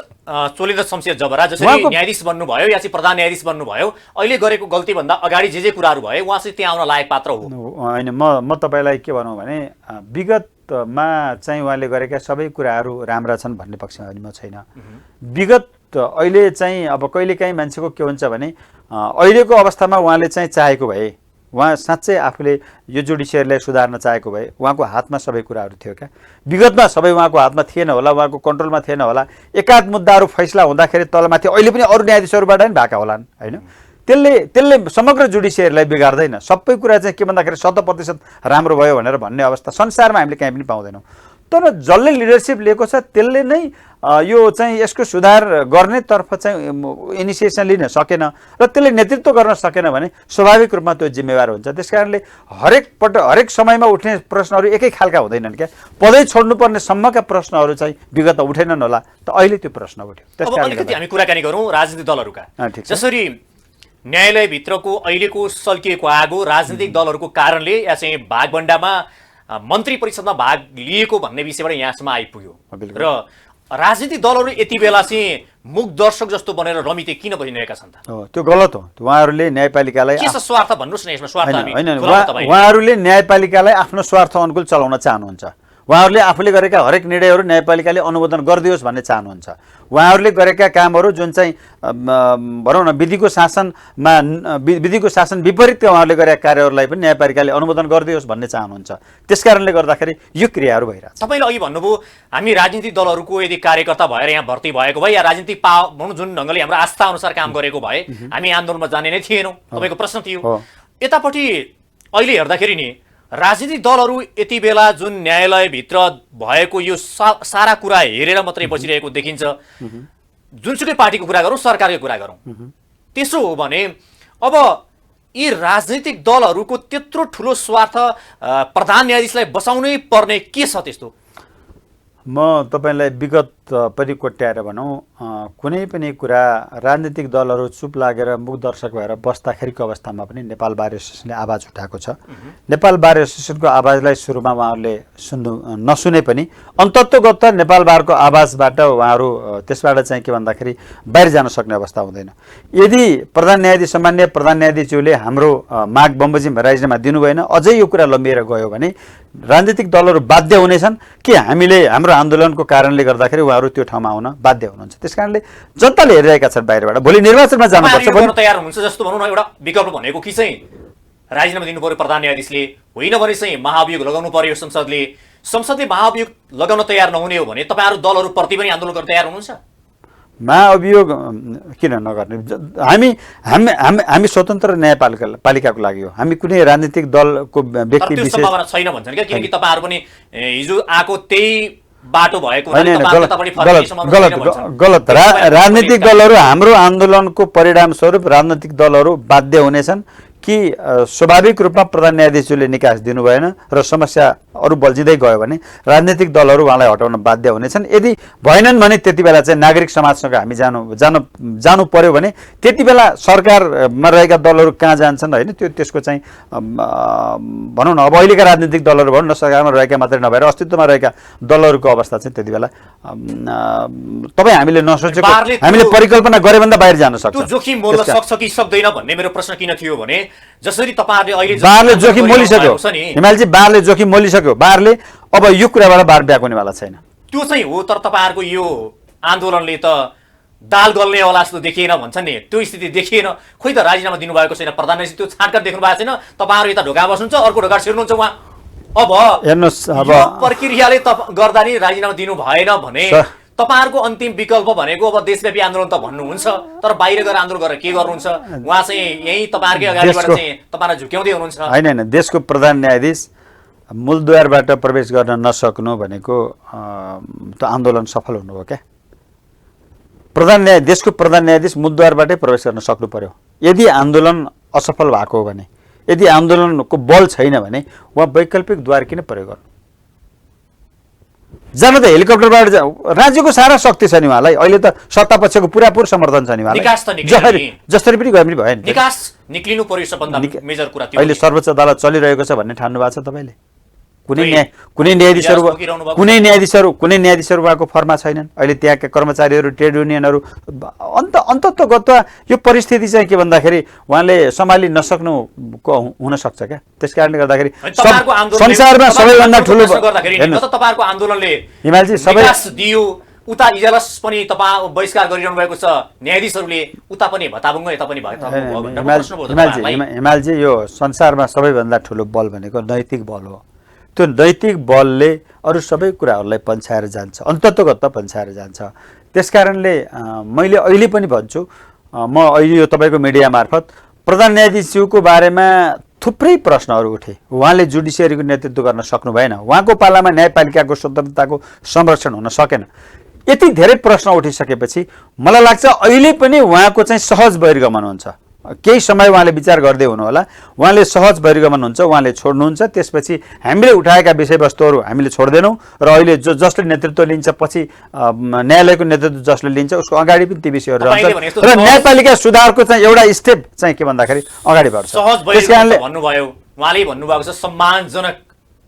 चोलेन्द्र शमशेर जबरा जसरी न्यायाधीश बन्नुभयो या चाहिँ प्रधान न्यायाधीश बन्नुभयो, अहिले गरेको गल्तीभन्दा अगाडि जे कुराहरू भयो उहाँ चाहिँ त्यहाँ आउन लायक पात्र हो? होइन, म तपाईँलाई के भनौँ भने विगतमा चाहिँ उहाँले गरेका सबै कुराहरू राम्रा छन् भन्ने पक्षमा पनि म छैन। विगत अहिले चाहिँ अब कहिलेकाहीँ मान्छेको के हुन्छ भने अहिलेको अवस्थामा उहाँले चाहिँ चाहेको भए, उहाँ साँच्चै आफूले यो जुडिसियरीलाई सुधार्न चाहेको भए उहाँको हातमा सबै कुराहरू थियो क्या? विगतमा सबै उहाँको हातमा थिएन होला, उहाँको कन्ट्रोलमा थिएन होला। एकाध मुद्दाहरू फैसला हुँदाखेरि तलमाथि अहिले पनि अरू न्यायाधीशहरूबाट पनि भएका होलान्, होइन? त्यसले समग्र जुडिसियरीलाई बिगार्दैन। सबै कुरा चाहिँ के भन्दाखेरि 100% राम्रो भयो भनेर भन्ने अवस्था संसारमा हामीले कहीँ पनि पाउँदैनौँ। तर जसले लिडरसिप लिएको छ त्यसले नै यो चाहिँ यसको सुधार गर्नेतर्फ चाहिँ इनिसिएसन लिन सकेन र त्यसले नेतृत्व गर्न सकेन भने स्वाभाविक रूपमा त्यो जिम्मेवार हुन्छ। त्यसकारणले हरेक समयमा उठ्ने प्रश्नहरू एकै खालका हुँदैनन् क्या? पदै छोड्नुपर्ने सम्मका प्रश्नहरू चाहिँ विगत उठेनन् होला, त अहिले त्यो प्रश्न उठ्यो। अलिकति हामी कुराकानी गरौँ राजनीतिक दलहरूका। जसरी न्यायालयभित्रको अहिलेको सल्किएको आगो राजनीतिक दलहरूको कारणले या चाहिँ भागभण्डामा मन्त्री परिषदमा भाग लिएको भन्ने विषयबाट यहाँसम्म आइपुग्यो र राजनीतिक दलहरू यति बेला चाहिँ मुख दर्शक जस्तो बनेर रमिते किन भइरहेका छन् त? त्यो गलत हो। उहाँहरूले न्यायपालिकालाई के छ स्वार्थ भन्नुहोस् न, यसमा स्वार्थ उहाँहरूले न्यायपालिकालाई आफ्नो स्वार्थ अनुकूल चलाउन चाहनुहुन्छ। उहाँहरूले आफूले गरेका हरेक निर्णयहरू न्यायपालिकाले अनुमोदन गरिदियोस् भन्ने चाहनुहुन्छ। उहाँहरूले गरेका कामहरू जुन चाहिँ भनौँ न विधिको शासन विपरीत उहाँहरूले गरेका कार्यहरूलाई पनि न्यायपालिकाले अनुमोदन गरिदियोस् भन्ने चाहनुहुन्छ। त्यसकारणले गर्दाखेरि यो क्रियाहरू भइरहेछ। तपाईँले अघि भन्नुभयो हामी राजनीतिक दलहरूको यदि कार्यकर्ता भएर यहाँ भर्ती भएको भए या राजनीतिक भनौँ जुन ढङ्गले हाम्रो आस्था अनुसार काम गरेको भए हामी आन्दोलनमा जाने नै थिएनौँ, तपाईँको प्रश्न थियो। यतापट्टि अहिले हेर्दाखेरि नि राजनीतिक दलहरू यति बेला जुन न्यायालयभित्र भएको यो सारा कुरा हेरेर मात्रै बसिरहेको देखिन्छ। जुनसुकै पार्टीको कुरा गरौँ, सरकारको कुरा गरौँ, त्यसो हो भने अब यी राजनीतिक दलहरूको त्यत्रो ठुलो स्वार्थ प्रधान न्यायाधीशलाई बसाउनै पर्ने के छ त्यस्तो? म तपाईँलाई विगत पनि कोट्याएर भनौँ, कुनै पनि कुरा राजनीतिक दलहरू चुप लागेर मुख दर्शक भएर बस्दाखेरिको अवस्थामा पनि नेपाल बार एसोसिएसनले आवाज उठाएको छ। नेपाल बार एसोसिएसनको आवाजलाई सुरुमा उहाँहरूले नसुने पनि अन्तत्वगत नेपाल बारको आवाजबाट उहाँहरू त्यसबाट चाहिँ के भन्दाखेरि बाहिर जान सक्ने अवस्था हुँदैन। यदि सामान्य प्रधान न्यायाधीशज्यूले हाम्रो माग बमोजिम राजीनामा दिनुभएन, अझै यो कुरा लम्बिएर गयो भने राजनीतिक दलहरू बाध्य हुनेछन् कि हामीले हाम्रो आन्दोलनको कारणले गर्दाखेरि उहाँहरू नेताहरू त्यो ठाउँमा आउन बाध्य हुनुहुन्छ। त्यसकारणले जनताले हेरिरहेका छन् बाहिरबाट, भोलि निर्वाचनमा जानुपर्छ गर्न तयार हुनुहुन्छ जस्तो भनौँ न। एउटा विकल्प भनेको कि चाहिँ राजीनामा दिनु पर्यो प्रधान न्यायाधीशले, होइन भने चाहिँ महाभियोग लगाउनु पर्यो संसदले महाभियोग लगाउन तयार नहुने हो भने तपाईँहरू दलहरूप्रति पनि आन्दोलन गर्न तयार हुनुहुन्छ? महाअभियोग किन नगर्ने? हामी स्वतन्त्र न्यायपालिकाको लागि हो, हामी कुनै राजनीतिक दलको व्यक्ति विशेष सम्भावना छैन भन्छन् क्या, किनकि तपाईँहरू पनि हिजो आएको त्यही बाटो भएको गलत राजनीतिक दलहरू, हाम्रो आन्दोलनको परिणाम स्वरूप राजनीतिक दलहरू बाध्य हुनेछन् कि स्वाभाविक रूपमा प्रधान न्यायाधीशले निकास दिनु भएन र समस्या अरू बल्झिँदै गयो भने राजनीतिक दलहरू उहाँलाई हटाउन बाध्य हुनेछन्। यदि भएनन् भने त्यति बेला चाहिँ नागरिक समाजसँग हामी जानु पर्यो भने त्यति बेला सरकारमा रहेका दलहरू कहाँ जान्छन् होइन, त्यसको चाहिँ भनौँ न अब अहिलेका राजनीतिक दलहरू भनौँ न, सरकारमा रहेका मात्रै नभएर अस्तित्वमा रहेका दलहरूको अवस्था चाहिँ त्यति बेला तपाईँ हामीले नसोचेको, हामीले परिकल्पना गरे भन्दा बाहिर जान सक्छ। जोखिम मोल्न सक्छ कि सक्दैन भन्ने मेरो प्रश्न किन थियो भने जसरी तपाईँहरूले अहिले बारले जोखिम मोलिसक्यो, हिमालजी बारले जोखिम मोलिसक्यो, बारले अब यो कुराबाट बार ब्याक हुनेवाला छैन। त्यो चाहिँ हो, तर तपाईँहरूको यो आन्दोलनले त दाल गल्नेवाला जस्तो देखिएन भन्छन् नि, त्यो स्थिति देखिएन। खोइ त राजीनामा दिनुभएको छैन प्रधानमन्त्री, त्यो छाँटकाट देख्नु भएको छैन। तपाईँहरू यता ढोका बस्नुहुन्छ, अर्को ढोका छिर्नुहुन्छ उहाँ। अब हेर्नुहोस्, अब प्रक्रियाले गर्दा नि राजीनामा दिनु भएन भने तपाईँहरूको अन्तिम विकल्प भनेको अब देशव्यापी आन्दोलन त भन्नुहुन्छ, तर बाहिर गएर आन्दोलन गरेर के गर्नुहुन्छ? उहाँ चाहिँ यही तपाईँहरूकै अगाडिबाट चाहिँ तपाईँलाई झुक्याउँदै हुनुहुन्छ। होइन, देशको प्रधान न्यायाधीश मूलद्वारबाट प्रवेश गर्न नसक्नु भनेको त आन्दोलन सफल हुनु हो क्या। देशको प्रधान न्यायाधीश मूलद्वारबाटै प्रवेश गर्न सक्नु पर्यो। यदि आन्दोलन असफल भएको हो भने, यदि आन्दोलनको बल छैन भने उहाँ वैकल्पिक द्वार किन प्रयोग गर्नु? जान त हेलिकप्टरबाट राज्यको सारा शक्ति छ नि उहाँलाई, अहिले त सत्ता पक्षको पुरापुर समर्थन छ नि उहाँलाई, जसरी पनि गए पनि भयो नि। निकास निक्लिनु पर्यो सबभन्दा मेजर कुरा त्यो। अहिले सर्वोच्च अदालत चलिरहेको छ भन्ने ठान्नु भएको छ तपाईँले? कुनै न्यायाधीशहरू उहाँको फर्मा छैनन्। अहिले त्यहाँका कर्मचारीहरू, ट्रेड युनियनहरू अन्तत्वगत यो परिस्थिति चाहिँ के भन्दाखेरि उहाँले सम्हालि नसक्नु हुन सक्छ क्या। त्यस कारणले गर्दाखेरि संसारमा सबैभन्दा ठुलो तपाईँहरूको आन्दोलनले हिमालजी सबै दियो, उता इजलास पनि तपाईँ बहिष्कार गरिरहनु भएको छ न्यायाधीशहरूले, उता पनि भताभुङ्ग यता पनि हिमालजी यो संसारमा सबैभन्दा ठुलो बल भनेको नैतिक बल हो। त्यो नैतिक बलले अरू सबै कुराहरूलाई पन्छाएर जान्छ, अन्तत्वगत पन्छाएर जान्छ। त्यसकारणले मैले अहिले पनि भन्छु, म अहिले यो तपाईँको मिडिया मार्फत प्रधान न्यायाधीशज्यूको बारेमा थुप्रै प्रश्नहरू उठे। उहाँले जुडिसियरीको नेतृत्व गर्न सक्नु भएन, उहाँको पालामा न्यायपालिकाको स्वतन्त्रताको संरक्षण हुन सकेन। यति धेरै प्रश्न उठिसकेपछि मलाई लाग्छ अहिले पनि उहाँको चाहिँ सहज बहिर्गमन हुन्छ। केही समय उहाँले विचार गर्दै हुनुहोला, उहाँले सहज बहिर्गमन हुन्छ, उहाँले छोड्नुहुन्छ। त्यसपछि हामीले उठाएका विषयवस्तुहरू हामीले छोड्दैनौँ र अहिले जसले नेतृत्व लिन्छ, पछि न्यायालयको नेतृत्व जसले लिन्छ उसको अगाडि पनि ती विषयहरू रहन्छ र न्यायपालिका सुधारको चाहिँ एउटा स्टेप चाहिँ के भन्दाखेरि अगाडि बढ्छ। त्यसकारणले भन्नुभयो, उहाँले भन्नुभएको छ सम्मानजनक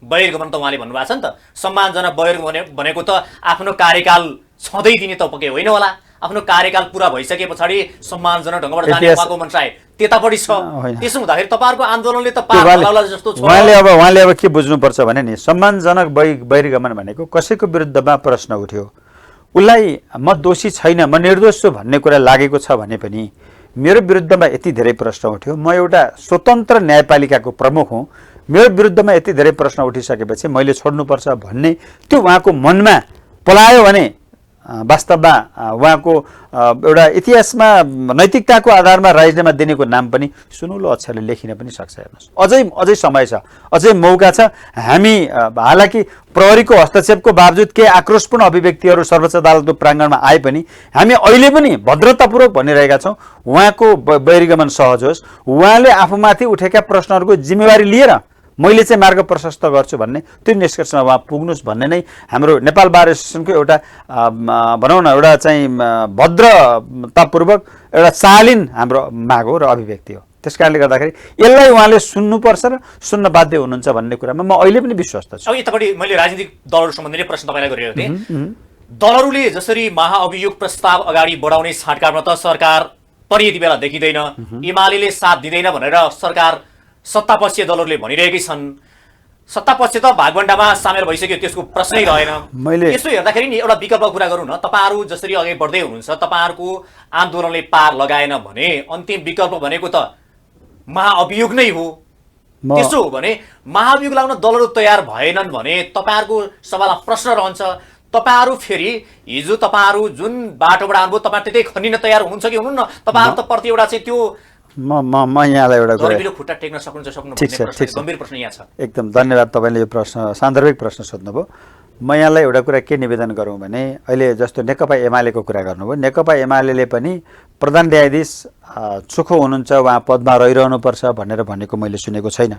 बहिर्गमन, त उहाँले भन्नुभएको छ नि त सम्मानजनक बहिर्गमन भनेको त आफ्नो कार्यकाल छँदै दिने त पक्कै होइन होला। आफ्नो कार्यकाल पुरा भइसके पछाडि सम्मानजनक ढङ्गबाट जाने उहाँको मनसाय त्यतापट्टि छ। त्यसो हुँदाखेरि तपाईँहरूको आन्दोलनले त जस्तो छ। उहाँले अब के बुझ्नुपर्छ भने नि, सम्मानजनक बहिर्गमन भनेको कसैको विरुद्धमा प्रश्न उठ्यो, उसलाई म दोषी छैन, म निर्दोष छु भन्ने कुरा लागेको छ भने पनि मेरो विरुद्धमा यति धेरै प्रश्न उठ्यो, म एउटा स्वतन्त्र न्यायपालिकाको प्रमुख हुँ, मेरो विरुद्धमा यति धेरै प्रश्न उठिसकेपछि मैले छोड्नुपर्छ भन्ने त्यो उहाँको मनमा पलायो भने वास्तवमा उहाँको एउटा इतिहासमा नैतिकताको आधारमा राजीनामा दिनेको नाम पनि सुनौलो अक्षरले लेखिन पनि सक्छ। हेर्नुहोस्, अझै समय छ, अझै मौका छ। हामी हालाकि प्रहरीको हस्तक्षेपको बावजुद केही आक्रोशपूर्ण अभिव्यक्तिहरू सर्वोच्च अदालतको प्राङ्गणमा आए पनि हामी अहिले पनि भद्रतापूर्वक भनिरहेका छौँ उहाँको बहिर्गमन सहज होस्, उहाँले आफूमाथि उठेका प्रश्नहरूको जिम्मेवारी लिएर मैले चाहिँ मार्ग प्रशस्त गर्छु भन्ने त्यो निष्कर्षमा उहाँ पुग्नुहोस् भन्ने नै हाम्रो नेपाल बार एसोसिएसनको एउटा भनौँ न एउटा चाहिँ भद्रतापूर्वक एउटा शालीन हाम्रो माग हो र अभिव्यक्ति हो। त्यस कारणले गर्दाखेरि यसलाई उहाँले सुन्नुपर्छ र सुन्न बाध्य हुनुहुन्छ भन्ने कुरामा म अहिले पनि विश्वस्त छु। अब यतापट्टि मैले राजनीतिक दलहरू सम्बन्धी नै प्रश्न तपाईँलाई गरिरहेको थिएँ। दलहरूले जसरी महाअभियोग प्रस्ताव अगाडि बढाउने छाँटकाटमा त सरकार पनि यति बेला देखिँदैन, एमाले साथ दिँदैन भनेर सरकार सत्तापक्षीय दलहरूले भनिरहेकै छन्। सत्तापक्ष त भागभण्डामा सामेल भइसक्यो, त्यसको प्रश्नै रहेन। यसो हेर्दाखेरि नि एउटा विकल्प कुरा गरौँ न, तपाईँहरू जसरी अघि बढ्दै हुनुहुन्छ, तपाईँहरूको आन्दोलनले पार लगाएन भने अन्तिम विकल्प भनेको त महाअभियोग नै हो। त्यसो हो भने महाअभियोग लगाउन दलहरू तयार भएनन् भने तपाईँहरूको सवालमा प्रश्न रहन्छ, तपाईँहरू फेरि हिजो तपाईँहरू जुन बाटोबाट आउनुभयो तपाईँ त्यतै खनिन तयार हुनुहुन्छ कि हुनुहुन्न? तपाईँहरू त प्रति एउटा चाहिँ त्यो म यहाँलाई एउटा कुरा खुट्टा टेक्न सक्नुहुन्छ ठिक छ, गम्भीर प्रश्न यहाँ छ। एकदम धन्यवाद, तपाईँले यो प्रश्न सान्दर्भिक प्रश्न सोध्नुभयो। म यहाँलाई एउटा कुरा के निवेदन गरौँ भने अहिले जस्तो नेकपा एमालेको कुरा गर्नुभयो, नेकपा एमाले पनि प्रधान न्यायाधीश चोखो हुनुहुन्छ, उहाँ पदमा रहिरहनुपर्छ भनेर भनेको मैले सुनेको छैन।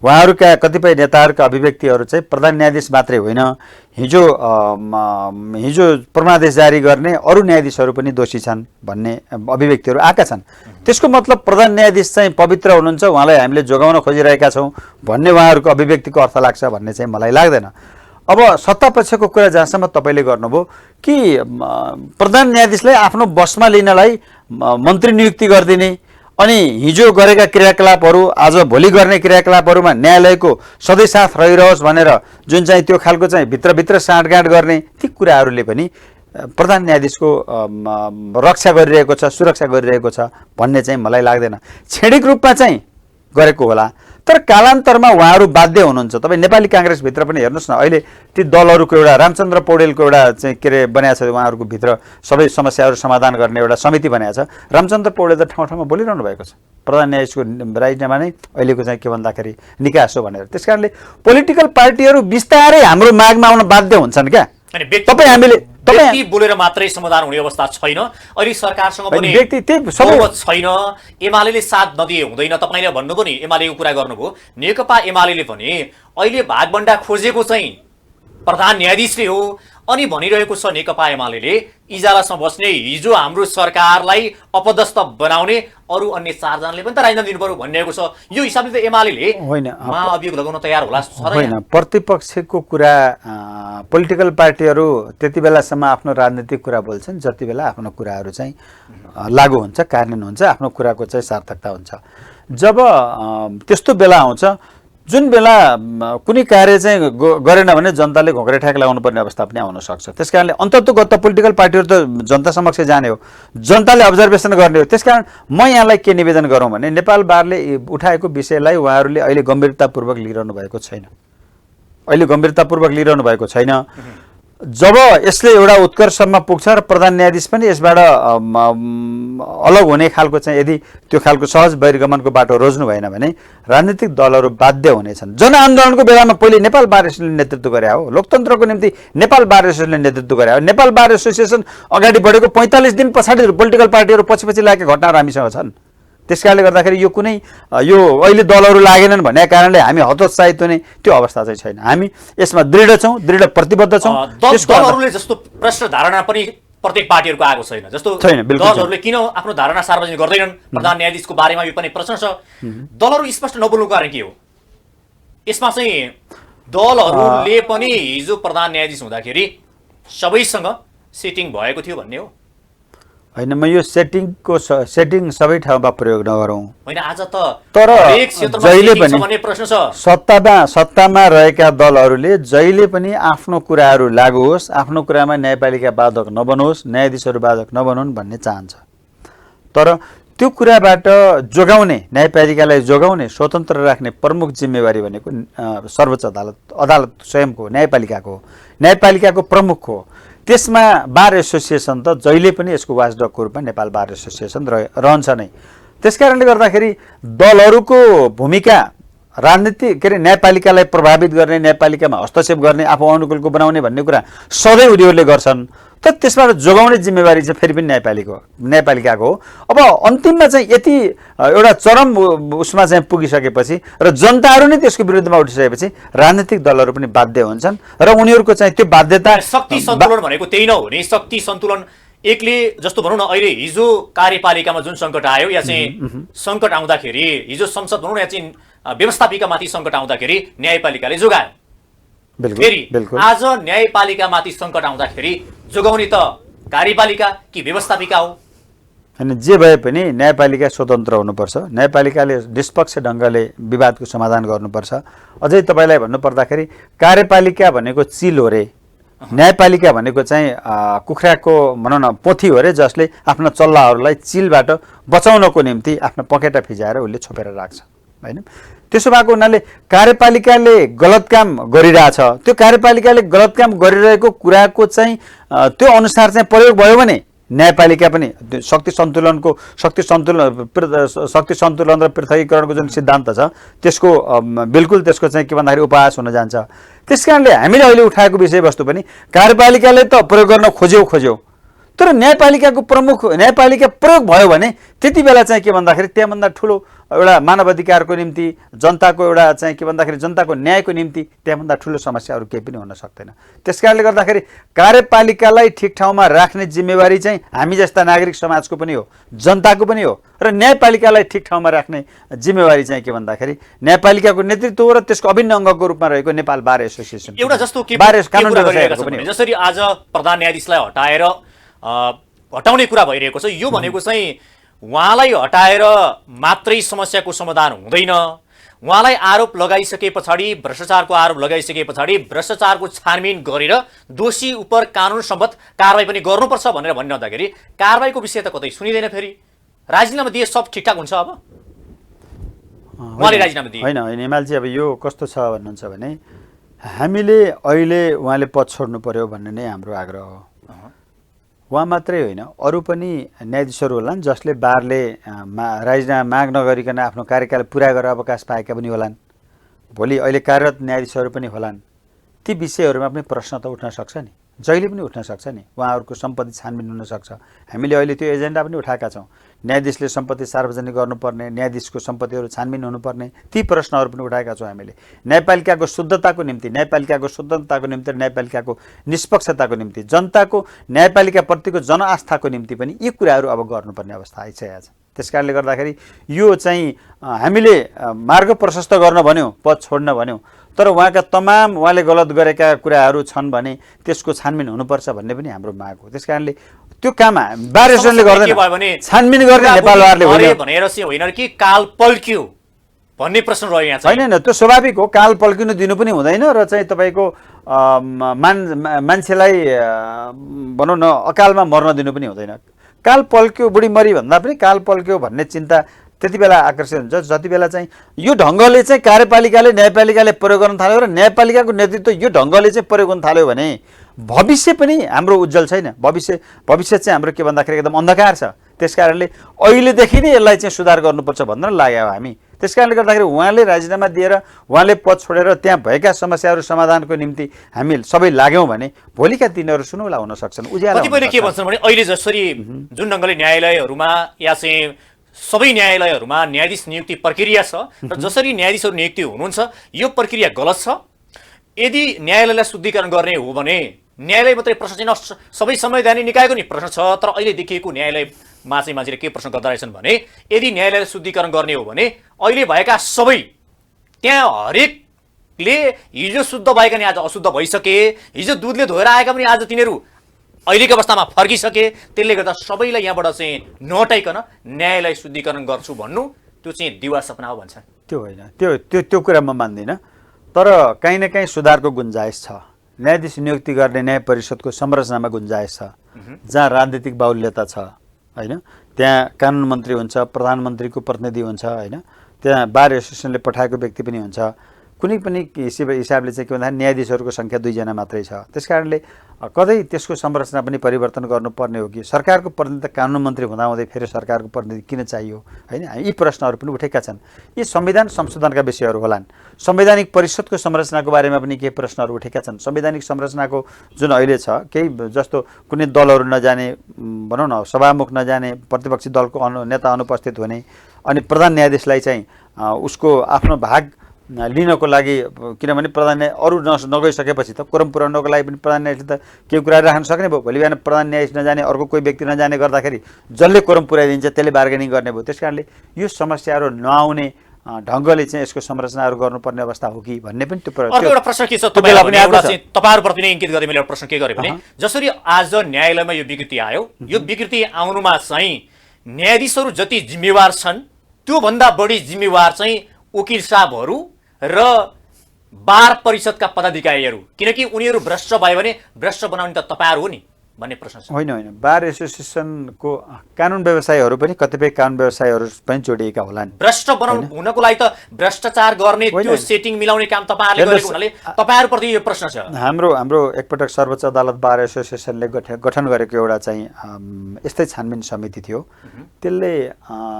उहाँहरूका कतिपय नेताहरूका अभिव्यक्तिहरू चाहिँ प्रधान न्यायाधीश मात्रै होइन, हिजो परमादेश जारी गर्ने अरू न्यायाधीशहरू पनि दोषी छन् भन्ने अभिव्यक्तिहरू आएका छन्। त्यसको मतलब प्रधान न्यायाधीश चाहिँ पवित्र हुनुहुन्छ, उहाँलाई हामीले जोगाउन खोजिरहेका छौँ भन्ने उहाँहरूको अभिव्यक्तिको अर्थ लाग्छ भन्ने चाहिँ मलाई लाग्दैन। अब सत्तापक्षको कुरा जहाँसम्म तपाईँले गर्नुभयो कि प्रधान न्यायाधीशलाई आफ्नो बसमा लिनलाई मन्त्री नियुक्ति गरिदिने अनि हिजो गरेका क्रियाकलापहरू आज भोलि गर्ने क्रियाकलापहरूमा न्यायालयको सधैँ साथ रहिरहोस् भनेर जुन चाहिँ त्यो खालको चाहिँ भित्रभित्र साँठगाँठ गर्ने ती कुराहरूले पनि प्रधान न्यायाधीशको रक्षा गरिरहेको छ, सुरक्षा गरिरहेको छ भन्ने चाहिँ मलाई लाग्दैन। क्षणिक रूपमा चाहिँ गरेको होला, तर कालान्तरमा उहाँहरू बाध्य हुनुहुन्छ। तपाईँ नेपाली काङ्ग्रेसभित्र पनि हेर्नुहोस् न, अहिले ती दलहरूको एउटा रामचन्द्र पौडेलको एउटा चाहिँ के अरे बनाएको छ, उहाँहरूको भित्र सबै समस्याहरू समाधान गर्ने एउटा समिति बनाएको छ। रामचन्द्र पौडेल त ठाउँ ठाउँमा बोलिरहनु भएको छ, प्रधान न्यायाधीशको राजीनामा नै अहिलेको चाहिँ के भन्दाखेरि निकास हो भनेर। त्यस कारणले पोलिटिकल पार्टीहरू बिस्तारै हाम्रो मागमा आउन बाध्य हुन्छन् क्या। व्यक्ति बोलेर मात्रै समाधान हुने अवस्था छैन। अहिले सरकारसँग पनि बहुमत छैन, एमाले साथ नदिए हुँदैन। तपाईँले भन्नुभयो नि, एमालेको कुरा गर्नुभयो, नेकपा एमाले पनि अहिले भागभण्डा खोजेको चाहिँ प्रधान न्यायाधीशले हो अनि भनिरहेको छ नेकपा एमाले इजारासँग बस्ने, हिजो हाम्रो सरकारलाई अपदस्थ बनाउने अरू अन्य 4 जनाले पनि त राजीनामा दिनु पर्यो भनिरहेको छ। यो हिसाबले त एमाले होइन महाअभियोग लगाउन तयार होला होइन। प्रतिपक्षको कुरा पोलिटिकल पार्टीहरू त्यति बेलासम्म आफ्नो राजनीतिक कुरा बोल्छन् जति बेला आफ्नो कुराहरू चाहिँ लागू हुन्छ, कार्यान्वयन हुन्छ, आफ्नो कुराको चाहिँ सार्थकता हुन्छ। जब त्यस्तो बेला आउँछ जुन बेला कुनै कार्य चाहिँ गरेन भने जनताले घोक्रे ठ्याक लगाउनु पर्ने अवस्था पनि आउन सक्छ। त्यसकारणले अन्ततोगत पोलिटिकल पार्टीहरू त जनता समक्ष जाने हो, जनताले अब्जर्भेसन गर्ने हो। त्यसकारण म यहाँलाई के निवेदन गरौँ भने नेपाल बारले उठाएको विषयलाई उहाँहरूले अहिले गम्भीरतापूर्वक लिइरहनु भएको छैन, जब यसले एउटा उत्कर्षमा पुग्छ र प्रधान न्यायाधीश पनि यसबाट अलग हुने खालको चाहिँ यदि त्यो खालको सहज बहिर्गमनको बाटो रोज्नु भएन भने राजनीतिक दलहरू बाध्य हुनेछन्। जनआन्दोलनको बेलामा पहिले नेपाल बार एसोसिएसनले नेतृत्व गरे हो, लोकतन्त्रको निम्ति नेपाल बार एसोसिएसनले नेतृत्व गरे हो। नेपाल बार एसोसिएसन अगाडि बढेको 45 दिन पछाडि पोलिटिकल पार्टीहरू पछि लागेको घटनाहरू हामीसँग छन्। त्यसकारणले गर्दाखेरि यो कुनै यो अहिले दलहरू लागेनन् भन्ने कारणले हामी हतोत्साहित हुने त्यो अवस्था चाहिँ छैन। हामी यसमा दृढ छौँ, दृढ प्रतिबद्ध छौँ। दलहरूले जस्तो प्रश्न धारणा पनि प्रत्येक पार्टीहरूको आएको छैन, जस्तो दलहरूले किन आफ्नो धारणा सार्वजनिक गर्दैनन् प्रधान न्यायाधीशको बारेमा, यो पनि प्रश्न छ। दलहरू स्पष्ट नबोल्नुको कारण के हो? यसमा चाहिँ दलहरूले पनि हिजो प्रधान न्यायाधीश हुँदाखेरि सबैसँग सेटिङ भएको थियो भन्ने हो? होइन, म यो सेटिङ सबै ठाउँमा प्रयोग नगरौँ होइन। आज त तर जहिले पनि भन्ने प्रश्न छ, सत्तामा रहेका दलहरूले जहिले पनि आफ्नो कुराहरू लागू होस्, आफ्नो कुरामा न्यायपालिका बाधक नबनोस्, न्यायाधीशहरू बाधक नबनुन् भन्ने चाहन्छ। तर त्यो कुराबाट जोगाउने, न्यायपालिकालाई जोगाउने, स्वतन्त्र राख्ने प्रमुख जिम्मेवारी भनेको सर्वोच्च अदालत स्वयंको न्यायपालिकाको प्रमुख हो। त्यसमा बार एसोसिएसन त जहिले पनि यसको वाचडगको रूपमा नेपाल बार एसोसिएसन रहन्छ नै। त्यसकारणले गर्दाखेरि दलहरूको भूमिका राजनीति के अरे न्यायपालिकालाई प्रभावित गर्ने, न्यायपालिकामा हस्तक्षेप गर्ने, आफू अनुकूलको बनाउने भन्ने कुरा सधैँ उनीहरूले गर्छन्। तर त्यसबाट जोगाउने जिम्मेवारी चाहिँ फेरि पनि न्यायपालिकाको हो। अब अन्तिममा चाहिँ यति एउटा चरम उसमा चाहिँ पुगिसकेपछि र जनताहरू नै त्यसको विरुद्धमा उठिसकेपछि राजनीतिक दलहरू पनि बाध्य हुन्छन् र उनीहरूको चाहिँ त्यो बाध्यता शक्ति सन्तुलन भनेको त्यही न हो नि। शक्ति सन्तुलन एकले जस्तो भनौँ न, अहिले हिजो कार्यपालिकामा जुन सङ्कट आयो या चाहिँ सङ्कट आउँदाखेरि हिजो संसद भनौँ न या चाहिँ व्यवस्थापिकामाथि सङ्कट आउँदाखेरि न्यायपालिकाले जोगायो। फेरि आज न्यायपालिकामाथि सङ्कट आउँदाखेरि जोगाउने त कार्यपालिका कि व्यवस्थापिका हो? अनि जे भए पनि न्यायपालिका स्वतन्त्र हुनुपर्छ, न्यायपालिकाले निष्पक्ष ढङ्गले विवादको समाधान गर्नुपर्छ। अझै तपाईँलाई भन्नुपर्दाखेरि कार्यपालिका भनेको चिल हो रे, न्यायपालिका भनेको चाहिँ कुखुराको भनौँ न पोथी हो रे, जसले आफ्ना चल्लाहरूलाई चिलबाट बचाउनको निम्ति आफ्नो पखेटा फिजाएर उसले छोपेर राख्छ, होइन? त्यसो भएको हुनाले कार्यपालिकाले गलत काम गरिरहेछ, त्यो कार्यपालिकाले गलत काम गरिरहेको कुराको चाहिँ त्यो अनुसार चाहिँ प्रयोग भयो भने न्यायपालिका पनि शक्ति सन्तुलन र पृथकीकरणको जुन सिद्धान्त छ त्यसको बिल्कुल त्यसको चाहिँ के भन्दाखेरि उपहास हुन जान्छ। त्यसकारणले हामीले अहिले उठाएको विषयवस्तु पनि कार्यपालिकाले त प्रयोग गर्न खोज्यो, तर न्यायपालिका प्रयोग भयो भने त्यति बेला चाहिँ के भन्दाखेरि त्यहाँभन्दा ठुलो एउटा मानव अधिकारको निम्ति, जनताको एउटा चाहिँ के भन्दाखेरि जनताको न्यायको निम्ति त्यहाँभन्दा ठुलो समस्याहरू केही पनि हुन सक्दैन। त्यसकारणले गर्दाखेरि कार्यपालिकालाई ठिक ठाउँमा राख्ने जिम्मेवारी चाहिँ हामी जस्ता नागरिक समाजको पनि हो, जनताको पनि हो, र न्यायपालिकालाई ठिक ठाउँमा राख्ने जिम्मेवारी चाहिँ के भन्दाखेरि न्यायपालिकाको नेतृत्व र त्यसको अभिन्न अङ्गको रूपमा रहेको नेपाल बार एसोसिएसन एउटा जस्तो जसरी आज प्रधान न्यायाधीशलाई हटाउने कुरा भइरहेको छ, यो भनेको चाहिँ उहाँलाई हटाएर मात्रै समस्याको समाधान हुँदैन। उहाँलाई आरोप लगाइसके पछाडि, भ्रष्टाचारको आरोप लगाइसके पछाडि भ्रष्टाचारको छानबिन गरेर दोषी उप कानुन सम्बद्ध कारबाही पनि गर्नुपर्छ भनेर भनिरहँदाखेरि कारबाहीको विषय त कतै सुनिँदैन। फेरि राजीनामा दिए सब ठिकठाक हुन्छ। अब उहाँले राजीनामा दिए होइन, हिमालजी अब यो कस्तो छ भन्नुहुन्छ भने हामीले अहिले उहाँले पद छोड्नु पर्यो भन्ने नै हाम्रो आग्रह हो। उहाँ मात्रै होइन, अरू पनि न्यायाधीशहरू होलान् जसले बारले राजीनामा माग नगरिकन आफ्नो कार्यकाल पुरा गरेर अवकाश पाएका पनि होलान्, भोलि अहिले कार्यरत न्यायाधीशहरू पनि होलान्। ती विषयहरूमा पनि प्रश्न त उठ्न सक्छ नि, जहिले पनि उठ्न सक्छ नि। उहाँहरूको सम्पत्ति छानबिन हुन सक्छ। हामीले अहिले त्यो एजेन्डा पनि उठाएका छौँ। न्यायाधीशले सम्पत्ति सार्वजनिक गर्नुपर्ने, न्यायाधीशको सम्पत्तिहरू छानबिन हुनुपर्ने, ती प्रश्नहरू पनि उठाएका छौँ हामीले। न्यायपालिकाको शुद्धताको निम्ति, न्यायपालिकाको स्वतन्त्रताको निम्ति, न्यायपालिकाको निष्पक्षताको निम्ति, जनताको न्यायपालिकाप्रतिको जनआस्थाको निम्ति पनि यी कुराहरू अब गर्नुपर्ने अवस्था आइसकेको छ। त्यसकारणले गर्दाखेरि यो चाहिँ हामीले मार्ग प्रशस्त गर्न भन्यौँ, पद छोड्न भन्यौँ, तर उहाँले गलत गरेका कुराहरू छन् भने त्यसको छानबिन हुनुपर्छ भन्ने पनि हाम्रो माग हो। त्यसकारणले त्यो काम बार एसोसिएसनले गर्दैन, छानबिन गर्ने नेपाल बारले भनेर चाहिँ होइन कि काल पल्क्यो भन्ने प्रश्न रह्यो यहाँ। होइन, त्यो स्वाभाविक हो, काल पल्किनु दिनु पनि हुँदैन र चाहिँ तपाईँको मान्छेलाई भनौँ न अकालमा मर्न दिनु पनि हुँदैन। काल पल्क्यो, बुढी मरी भन्दा पनि काल पल्क्यो भन्ने चिन्ता त्यति बेला आकर्षित हुन्छ जति बेला चाहिँ यो ढङ्गले चाहिँ कार्यपालिकाले न्यायपालिकाले प्रयोग गर्न थाल्यो र न्यायपालिकाको नेतृत्व यो ढङ्गले चाहिँ प्रयोग गर्न थाल्यो भने भविष्य पनि हाम्रो उज्जवल छैन। भविष्य चाहिँ हाम्रो के भन्दाखेरि एकदम अन्धकार छ। त्यसकारणले अहिलेदेखि नै यसलाई चाहिँ सुधार गर्नुपर्छ भनेर लाग्यो हामी। त्यसकारणले गर्दाखेरि उहाँले राजीनामा दिएर उहाँले पद छोडेर त्यहाँ भएका समस्याहरू समाधानको निम्ति हामी सबै लाग्यौँ भने भोलिका दिनहरू सुनौला हुन सक्छन्। कतिपयले के भन्छन् भने अहिले जसरी जुन ढङ्गले न्यायालयहरूमा या चाहिँ सबै न्यायालयहरूमा न्यायाधीश नियुक्ति प्रक्रिया छ र जसरी न्यायाधीशहरू नियुक्ति हुनुहुन्छ यो प्रक्रिया गलत छ। यदि न्यायालयलाई शुद्धिकरण गर्ने हो भने न्यायालय मात्रै प्रश्न छैन, सबै संवैधानिक निकायको नि प्रश्न छ। तर अहिले देखिएको न्यायालयमा चाहिँ मान्छेले के प्रश्न गर्दा रहेछन् भने यदि न्यायालयलाई शुद्धिकरण गर्ने हो भने अहिले भएका सबै त्यहाँ हरेकले हिजो शुद्ध भएका नि आज अशुद्ध भइसके, हिजो दुधले धोएर आएका पनि आज तिनीहरू अहिलेको अवस्थामा फर्किसके। त्यसले गर्दा सबैलाई यहाँबाट चाहिँ नहटाइकन न्यायालय शुद्धिकरण गर्छु भन्नु त्यो चाहिँ दिवा सपना हो भन्छ। त्यो होइन, त्यो कुरा म मान्दिनँ। तर काहीँ न काहीँ सुधारको गुन्जाइस छ। न्यायाधीश नियुक्ति गर्ने न्याय परिषदको संरचनामा गुन्जाइस छ, जहाँ राजनीतिक बाहुल्यता छ, होइन? त्यहाँ कानुन मन्त्री हुन्छ, प्रधानमन्त्रीको प्रतिनिधि हुन्छ, होइन? त्यहाँ बार एसोसिएसनले पठाएको व्यक्ति पनि हुन्छ। कुनै पनि हिसाबले चाहिँ के भन्दाखेरि न्यायाधीशहरूको सङ्ख्या 2 जना मात्रै छ। त्यसकारणले कतै त्यसको संरचना पनि परिवर्तन गर्नुपर्ने हो कि सरकारको प्रतिनिधि कानुन मन्त्री हुँदाहुँदै फेरि सरकारको प्रतिनिधि किन चाहियो, होइन? यी प्रश्नहरू पनि उठेका छन्। यी संविधान संशोधनका विषयहरू होलान्। संवैधानिक परिषदको संरचनाको बारेमा पनि केही प्रश्नहरू उठेका छन्। संवैधानिक संरचनाको जुन अहिले छ, केही जस्तो कुनै दलहरू नजाने, भनौँ न सभामुख नजाने, प्रतिपक्षी दलको नेता अनुपस्थित हुने, अनि प्रधान न्यायाधीशलाई चाहिँ उसको आफ्नो भाग लिनको लागि, किनभने प्रधान अरू नगइसकेपछि त कोरम पुर्याउनको लागि पनि प्रधान न्यायाधीशले त केही कुरा राख्न सक्ने भयो। भोलि बिहान प्रधान न्यायाधीश नजाने, अर्को कोही व्यक्ति नजाने गर्दाखेरि जसले कोरम पुर्याइदिन्छ त्यसले बार्गेनिङ गर्ने भयो। त्यसकारणले यो समस्याहरू नआउने ढङ्गले चाहिँ यसको संरचनाहरू गर्नुपर्ने अवस्था हो कि भन्ने पनि त्यो एउटा प्रश्न के छ तपाईँहरूप्रति नै इङ्कित गरेँ। मैले एउटा प्रश्न के गरेँ भने जसरी आज न्यायालयमा यो विकृति आयो, यो विकृति आउनुमा चाहिँ न्यायाधीशहरू जति जिम्मेवार छन् त्योभन्दा बढी जिम्मेवार चाहिँ वकिल साहबहरू र बार परिषदका पदाधिकारीहरू, किनकि उनीहरू भ्रष्ट भयो भने भ्रष्ट बनाउने त तपाईँहरू हो नि भन्ने प्रश्न छ। होइन, बार एसोसिएसनको कानुन व्यवसायहरू पनि कतिपय कानुन व्यवसायहरू पनि जोडिएका होलान्। भ्रष्ट बनाउनु हुनको लागि त भ्रष्टाचार गर्ने त्यो सेटिङ मिलाउने काम तपाईँहरूले गरेको हुनाले तपाईँहरूप्रति यो प्रश्न छ। हाम्रो एकपटक सर्वोच्च अदालत बार एसोसिएसनले गठन गरेको एउटा चाहिँ यस्तै छानबिन समिति थियो। त्यसले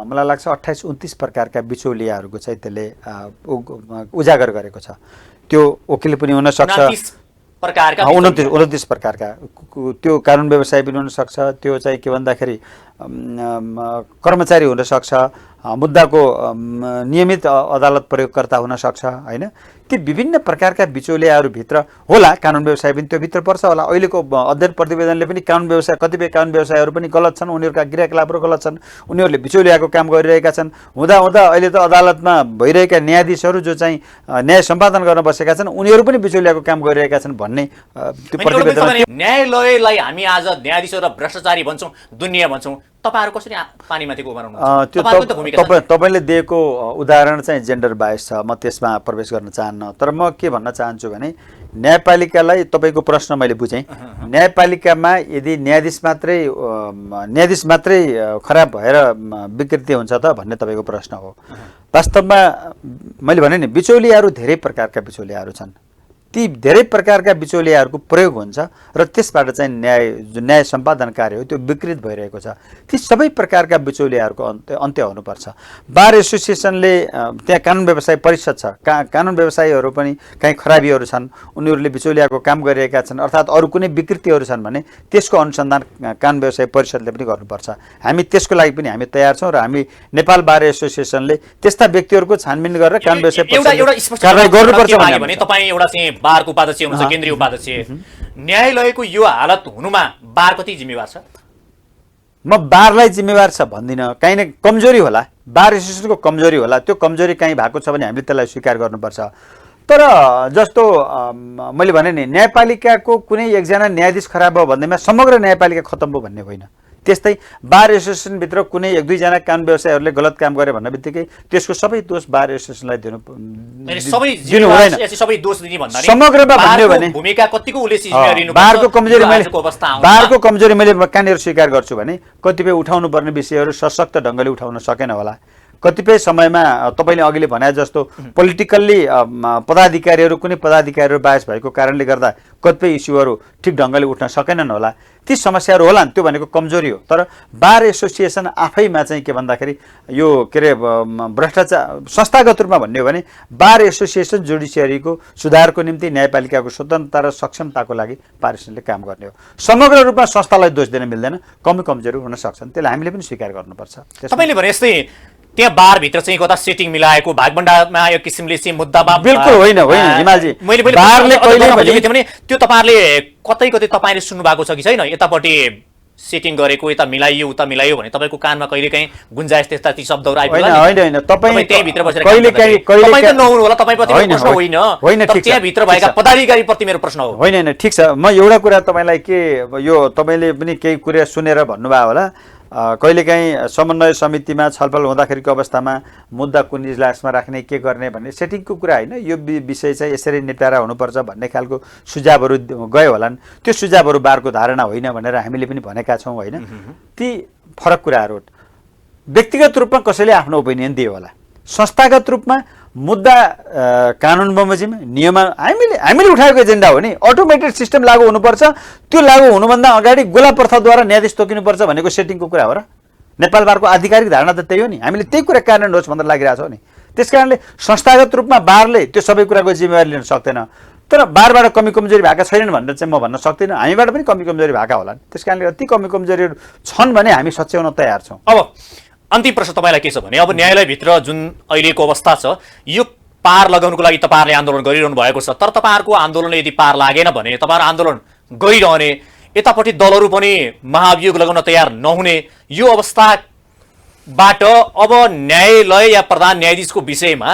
मलाई लाग्छ 28-29 प्रकारका बिचौलियाहरूको चाहिँ त्यसले उजागर गरेको छ। त्यो वकिल पनि हुन सक्छ, 29 प्रकारका त्यो कानुन व्यवसाय पनि हुनसक्छ, त्यो चाहिँ के भन्दाखेरि कर्मचारी हुनसक्छ, मुद्दाको नियमित अदालत प्रयोगकर्ता हुनसक्छ होइन। ती विभिन्न प्रकारका बिचौलियाहरूभित्र होला कानुन व्यवसाय पनि त्यो भित्र पर्छ होला। अहिलेको अध्ययन प्रतिवेदनले पनि कानुन व्यवसाय कतिपय कानुन व्यवसायहरू पनि गलत छन्, उनीहरूका क्रियाकलापहरू गलत छन्, उनीहरूले बिचौलियाको काम गरिरहेका छन्। हुँदा अहिले त अदालतमा भइरहेका न्यायाधीशहरू जो चाहिँ न्याय सम्पादन गर्न बसेका छन् उनीहरू पनि बिचौलियाको काम गरिरहेका छन् भन्ने त्यो प्रतिवेदन। न्यायालयलाई हामी आज न्यायाधीश र भ्रष्टाचारी भन्छौँ, दुनियाँ भन्छौँ, तपाईँहरू कसरी पानीमाथिको बनाउनुहुन्छ? तपाईँले दिएको उदाहरण चाहिँ जेन्डर बायस छ, म त्यसमा प्रवेश गर्न चाहन्न। तर म के भन्न चाहन्छु भने न्यायपालिकालाई, तपाईँको प्रश्न मैले बुझेँ, न्यायपालिकामा यदि न्यायाधीश मात्रै खराब भएर विकृति हुन्छ त भन्ने तपाईँको प्रश्न हो। वास्तवमा मैले भने नि बिचौलियाहरू धेरै प्रकारका बिचौलियाहरू छन्। ती धेरै प्रकारका बिचौलियाहरूको प्रयोग हुन्छ र त्यसबाट चाहिँ न्याय सम्पादन कार्य हो त्यो विकृत भइरहेको छ। ती सबै प्रकारका बिचौलियाहरूको अन्त्य हुनुपर्छ। बार एसोसिएसनले त्यहाँ कानुन व्यवसाय परिषद छ, कानुन व्यवसायीहरू पनि कहीँ खराबीहरू छन्, उनीहरूले बिचौलियाको काम गरिरहेका छन्, अर्थात् अरू कुनै विकृतिहरू छन् भने त्यसको अनुसन्धान कानुन व्यवसाय परिषदले पनि गर्नुपर्छ। हामी त्यसको लागि पनि हामी तयार छौँ र हामी नेपाल बार एसोसिएसनले त्यस्ता व्यक्तिहरूको छानबिन गरेर कानुन व्यवसाय कारबाही गर्नुपर्छ भने तपाईँ एउटा चाहिँ बारको उपाध्यक्ष हुनुहुन्छ, केन्द्रीय उपाध्यक्ष, न्यायालयको यो हालत हुनुमा बार कति जिम्मेवार छ? म बारलाई जिम्मेवार छ भन्दिनँ, काहीँ न कमजोरी होला, बार एसोसिएसनको कमजोरी होला। त्यो कमजोरी काहीँ भएको छ भने हामीले त्यसलाई स्वीकार गर्नुपर्छ। तर जस्तो मैले भने नि न्यायपालिकाको कुनै एकजना न्यायाधीश खराब भयो भन्दैमा समग्र न्यायपालिका खत्तम भयो भन्ने होइन। त्यस्तै बार एसोसिएसनभित्र कुनै 1-2 जना कानुन व्यवसायीहरूले गलत काम गरे भन्ने बित्तिकै त्यसको सबै दोष बार एसोसिएसनलाई दिनु हुँदैन। समग्रमा भन्यो भने बारको कमजोरी मैले कहाँनिर स्वीकार गर्छु भने कतिपय उठाउनु पर्ने विषयहरू सशक्त ढङ्गले उठाउन सकेन होला। कतिपय समयमा तपाईँले अघिले भने जस्तो पोलिटिकल्ली पदाधिकारीहरू कुनै पदाधिकारीहरू बायस भएको कारणले गर्दा कतिपय इस्युहरू ठिक ढङ्गले उठ्न सकेनन् होला। ती समस्याहरू होलान्, त्यो भनेको कमजोरी हो। तर बार एसोसिएसन आफैमा चाहिँ के भन्दाखेरि यो के अरे भ्रष्टाचार संस्थागत रूपमा भन्ने हो भने बार एसोसिएसन जुडिसियरीको सुधारको निम्ति न्यायपालिकाको स्वतन्त्रता र सक्षमताको लागि बार एसोसिएसनले काम गर्ने हो। समग्र रूपमा संस्थालाई दोष दिन मिल्दैन, कमजोरी हुन सक्छन्, त्यसलाई हामीले पनि स्वीकार गर्नुपर्छ। तपाईँले भने जस्तै त्यहाँ बारभित्र चाहिँ कता सेटिङ मिलाएको भागभण्डामा यो किसिमले चाहिँ मुद्दा बिल्कुल होइन हिमालजी। बारले कहिले भने त्यो तपाईँहरूले कतै तपाईँले सुन्नु भएको छ कि छैन? यतापट्टि सेटिङ गरेको, यता मिलाइयो उता मिलाइयो भने तपाईँको कानमा कहिलेकाहीँ गुन्जाइस त्यस्ता ती शब्दहरू आइपुग्ला? होइन, तपाईँ त्यहीँभित्र बसेर कहिलेकाहीँ तपाईँ त नहुनु होला, तपाईँप्रति प्रश्न होइन, त्यहाँभित्र भएका पदाधिकारीप्रति मेरो प्रश्न हो। होइन, ठिक छ। म एउटा कुरा तपाईँलाई के यो तपाईँले पनि केही कुरा सुनेर भन्नुभयो होला। कहिलेकाहीँ समन्वय समितिमा छलफल हुँदाखेरिको अवस्थामा मुद्दा कुन इजलासमा राख्ने, के गर्ने भन्ने सेटिङको कुरा होइन। यो विषय चाहिँ यसरी निपटारा हुनुपर्छ भन्ने खालको सुझावहरू गयो होलान्। त्यो सुझावहरू बारको धारणा होइन भनेर हामीले पनि भनेका छौँ होइन। ती फरक कुराहरू व्यक्तिगत रूपमा कसैले आफ्नो ओपिनियन दियो होला, संस्थागत रूपमा मुद्दा कानुन बमोजिम नियम हामीले उठाएको एजेन्डा हो नि। अटोमेटेड सिस्टम लागू हुनुपर्छ, त्यो लागू हुनुभन्दा अगाडि गोला प्रथाद्वारा न्यायाधीश तोकिनुपर्छ भनेको सेटिङको कुरा हो र? नेपाल बारको आधिकारिक धारणा त त्यही हो नि। हामीले त्यही कुरा कार्यान्वयन होस् भनेर लागिरहेछौँ नि। त्यस कारणले संस्थागत रूपमा बारले त्यो सबै कुराको जिम्मेवारी लिन सक्दैन। तर बारबाट कमजोरी भएका छैनन् भनेर चाहिँ म भन्न सक्दिनँ। हामीबाट पनि कमजोरी भएका होलान्। त्यस कारणले ती कमजोरीहरू छन् भने हामी सच्याउन तयार छौँ। अब अन्तिम प्रश्न तपाईँलाई के छ भने अब न्यायालयभित्र जुन अहिलेको अवस्था छ, यो पार लगाउनुको लागि तपाईँहरूले आन्दोलन गरिरहनु भएको छ। तर तपाईँहरूको आन्दोलनले यदि पार लागेन भने तपाईँहरू आन्दोलन गरिरहने, यतापट्टि दलहरू पनि महाभियोग लगाउन तयार नहुने, यो अवस्थाबाट अब न्यायालय या प्रधान न्यायाधीशको विषयमा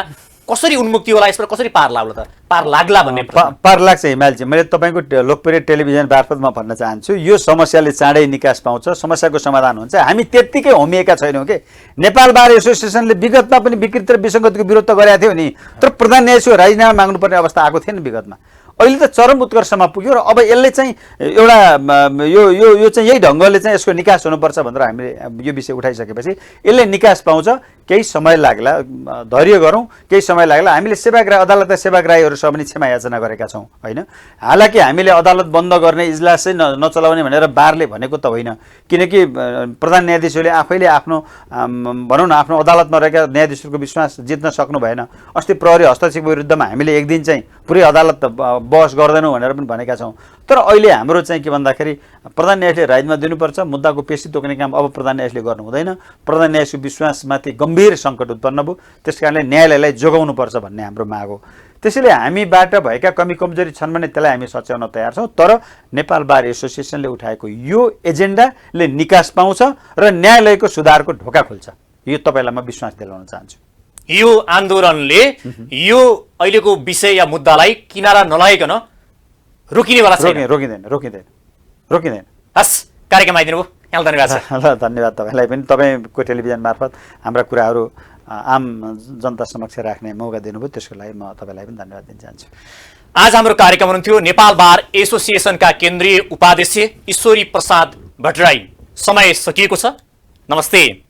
कसरी उन्मुक्ति होला, यसबाट कसरी पार लाग्ला त, पार लाग्ला भन्ने प्रश्न। पार लाग्छ हिमालजी। मैले तपाईँको लोकप्रिय टेलिभिजन मार्फत म भन्न चाहन्छु, यो समस्याले चाँडै निकास पाउँछ, समस्याको समाधान हुन्छ। हामी त्यत्तिकै होमिएका छैनौँ के। नेपाल बार एसोसिएसनले विगतमा पनि विकृति र विसङ्गतिको विरोध त गरेको थियो नि, तर प्रधान न्यायाधीशको राजीनामा माग्नुपर्ने अवस्था आएको थिएन विगतमा। अहिले त चरम उत्कर्षमा पुग्यो र अब यसले चाहिँ एउटा यो यो यो चाहिँ यही ढङ्गले चाहिँ यसको निकास हुनुपर्छ भनेर हामीले यो विषय उठाइसकेपछि यसले निकास पाउँछ। केही समय लाग्ला, धैर्य गरौँ, केही समय लाग्ला। हामीले सेवाग्राही अदालतका सेवाग्राहीहरूसँग पनि क्षमा याचना गरेका छौँ होइन। हालाकि हामीले अदालत बन्द गर्ने, इजलासै नचलाउने भनेर बारले भनेको त होइन, किनकि प्रधान न्यायाधीशले आफैले आफ्नो भनौँ न आफ्नो अदालतमा रहेका न्यायाधीशहरूको विश्वास जित्न सक्नु भएन। अस्ति प्रहरी हस्तक्षेप विरुद्धमा हामीले एक दिन चाहिँ पुरै अदालत बहस गर्दैनौँ भनेर पनि भनेका छौँ। तर अहिले हाम्रो चाहिँ के भन्दाखेरि प्रधान न्यायाधीशले राजीनामा दिनुपर्छ, मुद्दाको पेशी तोक्ने काम अब प्रधान न्यायाधीशले गर्नु हुँदैन। प्रधान न्यायाधीशको विश्वासमाथि गम्भीर सङ्कट उत्पन्न भयो, त्यसकारणले न्यायालयलाई जोगाउनुपर्छ भन्ने हाम्रो माग हो। त्यसैले हामीबाट भएका कमी कमजोरी छन् भने त्यसलाई हामी सच्याउन तयार छौँ। तर नेपाल बार एसोसिएसनले उठाएको यो एजेन्डाले निकास पाउँछ र न्यायालयको सुधारको ढोका खोल्छ, यो तपाईँलाई म विश्वास दिलाउन चाहन्छु। यो आन्दोलनले यो अहिलेको विषय या मुद्दालाई किनारा नलागिकन रोकिनेवाला छैन। रोकिँदैन। हस्, कार्यक्रम आइदिनु भयो, यहाँलाई धन्यवाद छ। ल धन्यवाद तपाईँलाई पनि। तपाईँको टेलिभिजन मार्फत हाम्रा कुराहरू आम जनता समक्ष राख्ने मौका दिनुभयो, त्यसको लागि म तपाईँलाई पनि धन्यवाद दिन चाहन्छु। आज हाम्रो कार्यक्रम हुनुहुन्थ्यो नेपाल बार एसोसिएसनका केन्द्रीय उपाध्यक्ष ईश्वरी प्रसाद भट्टराई। समय सकिएको छ। नमस्ते।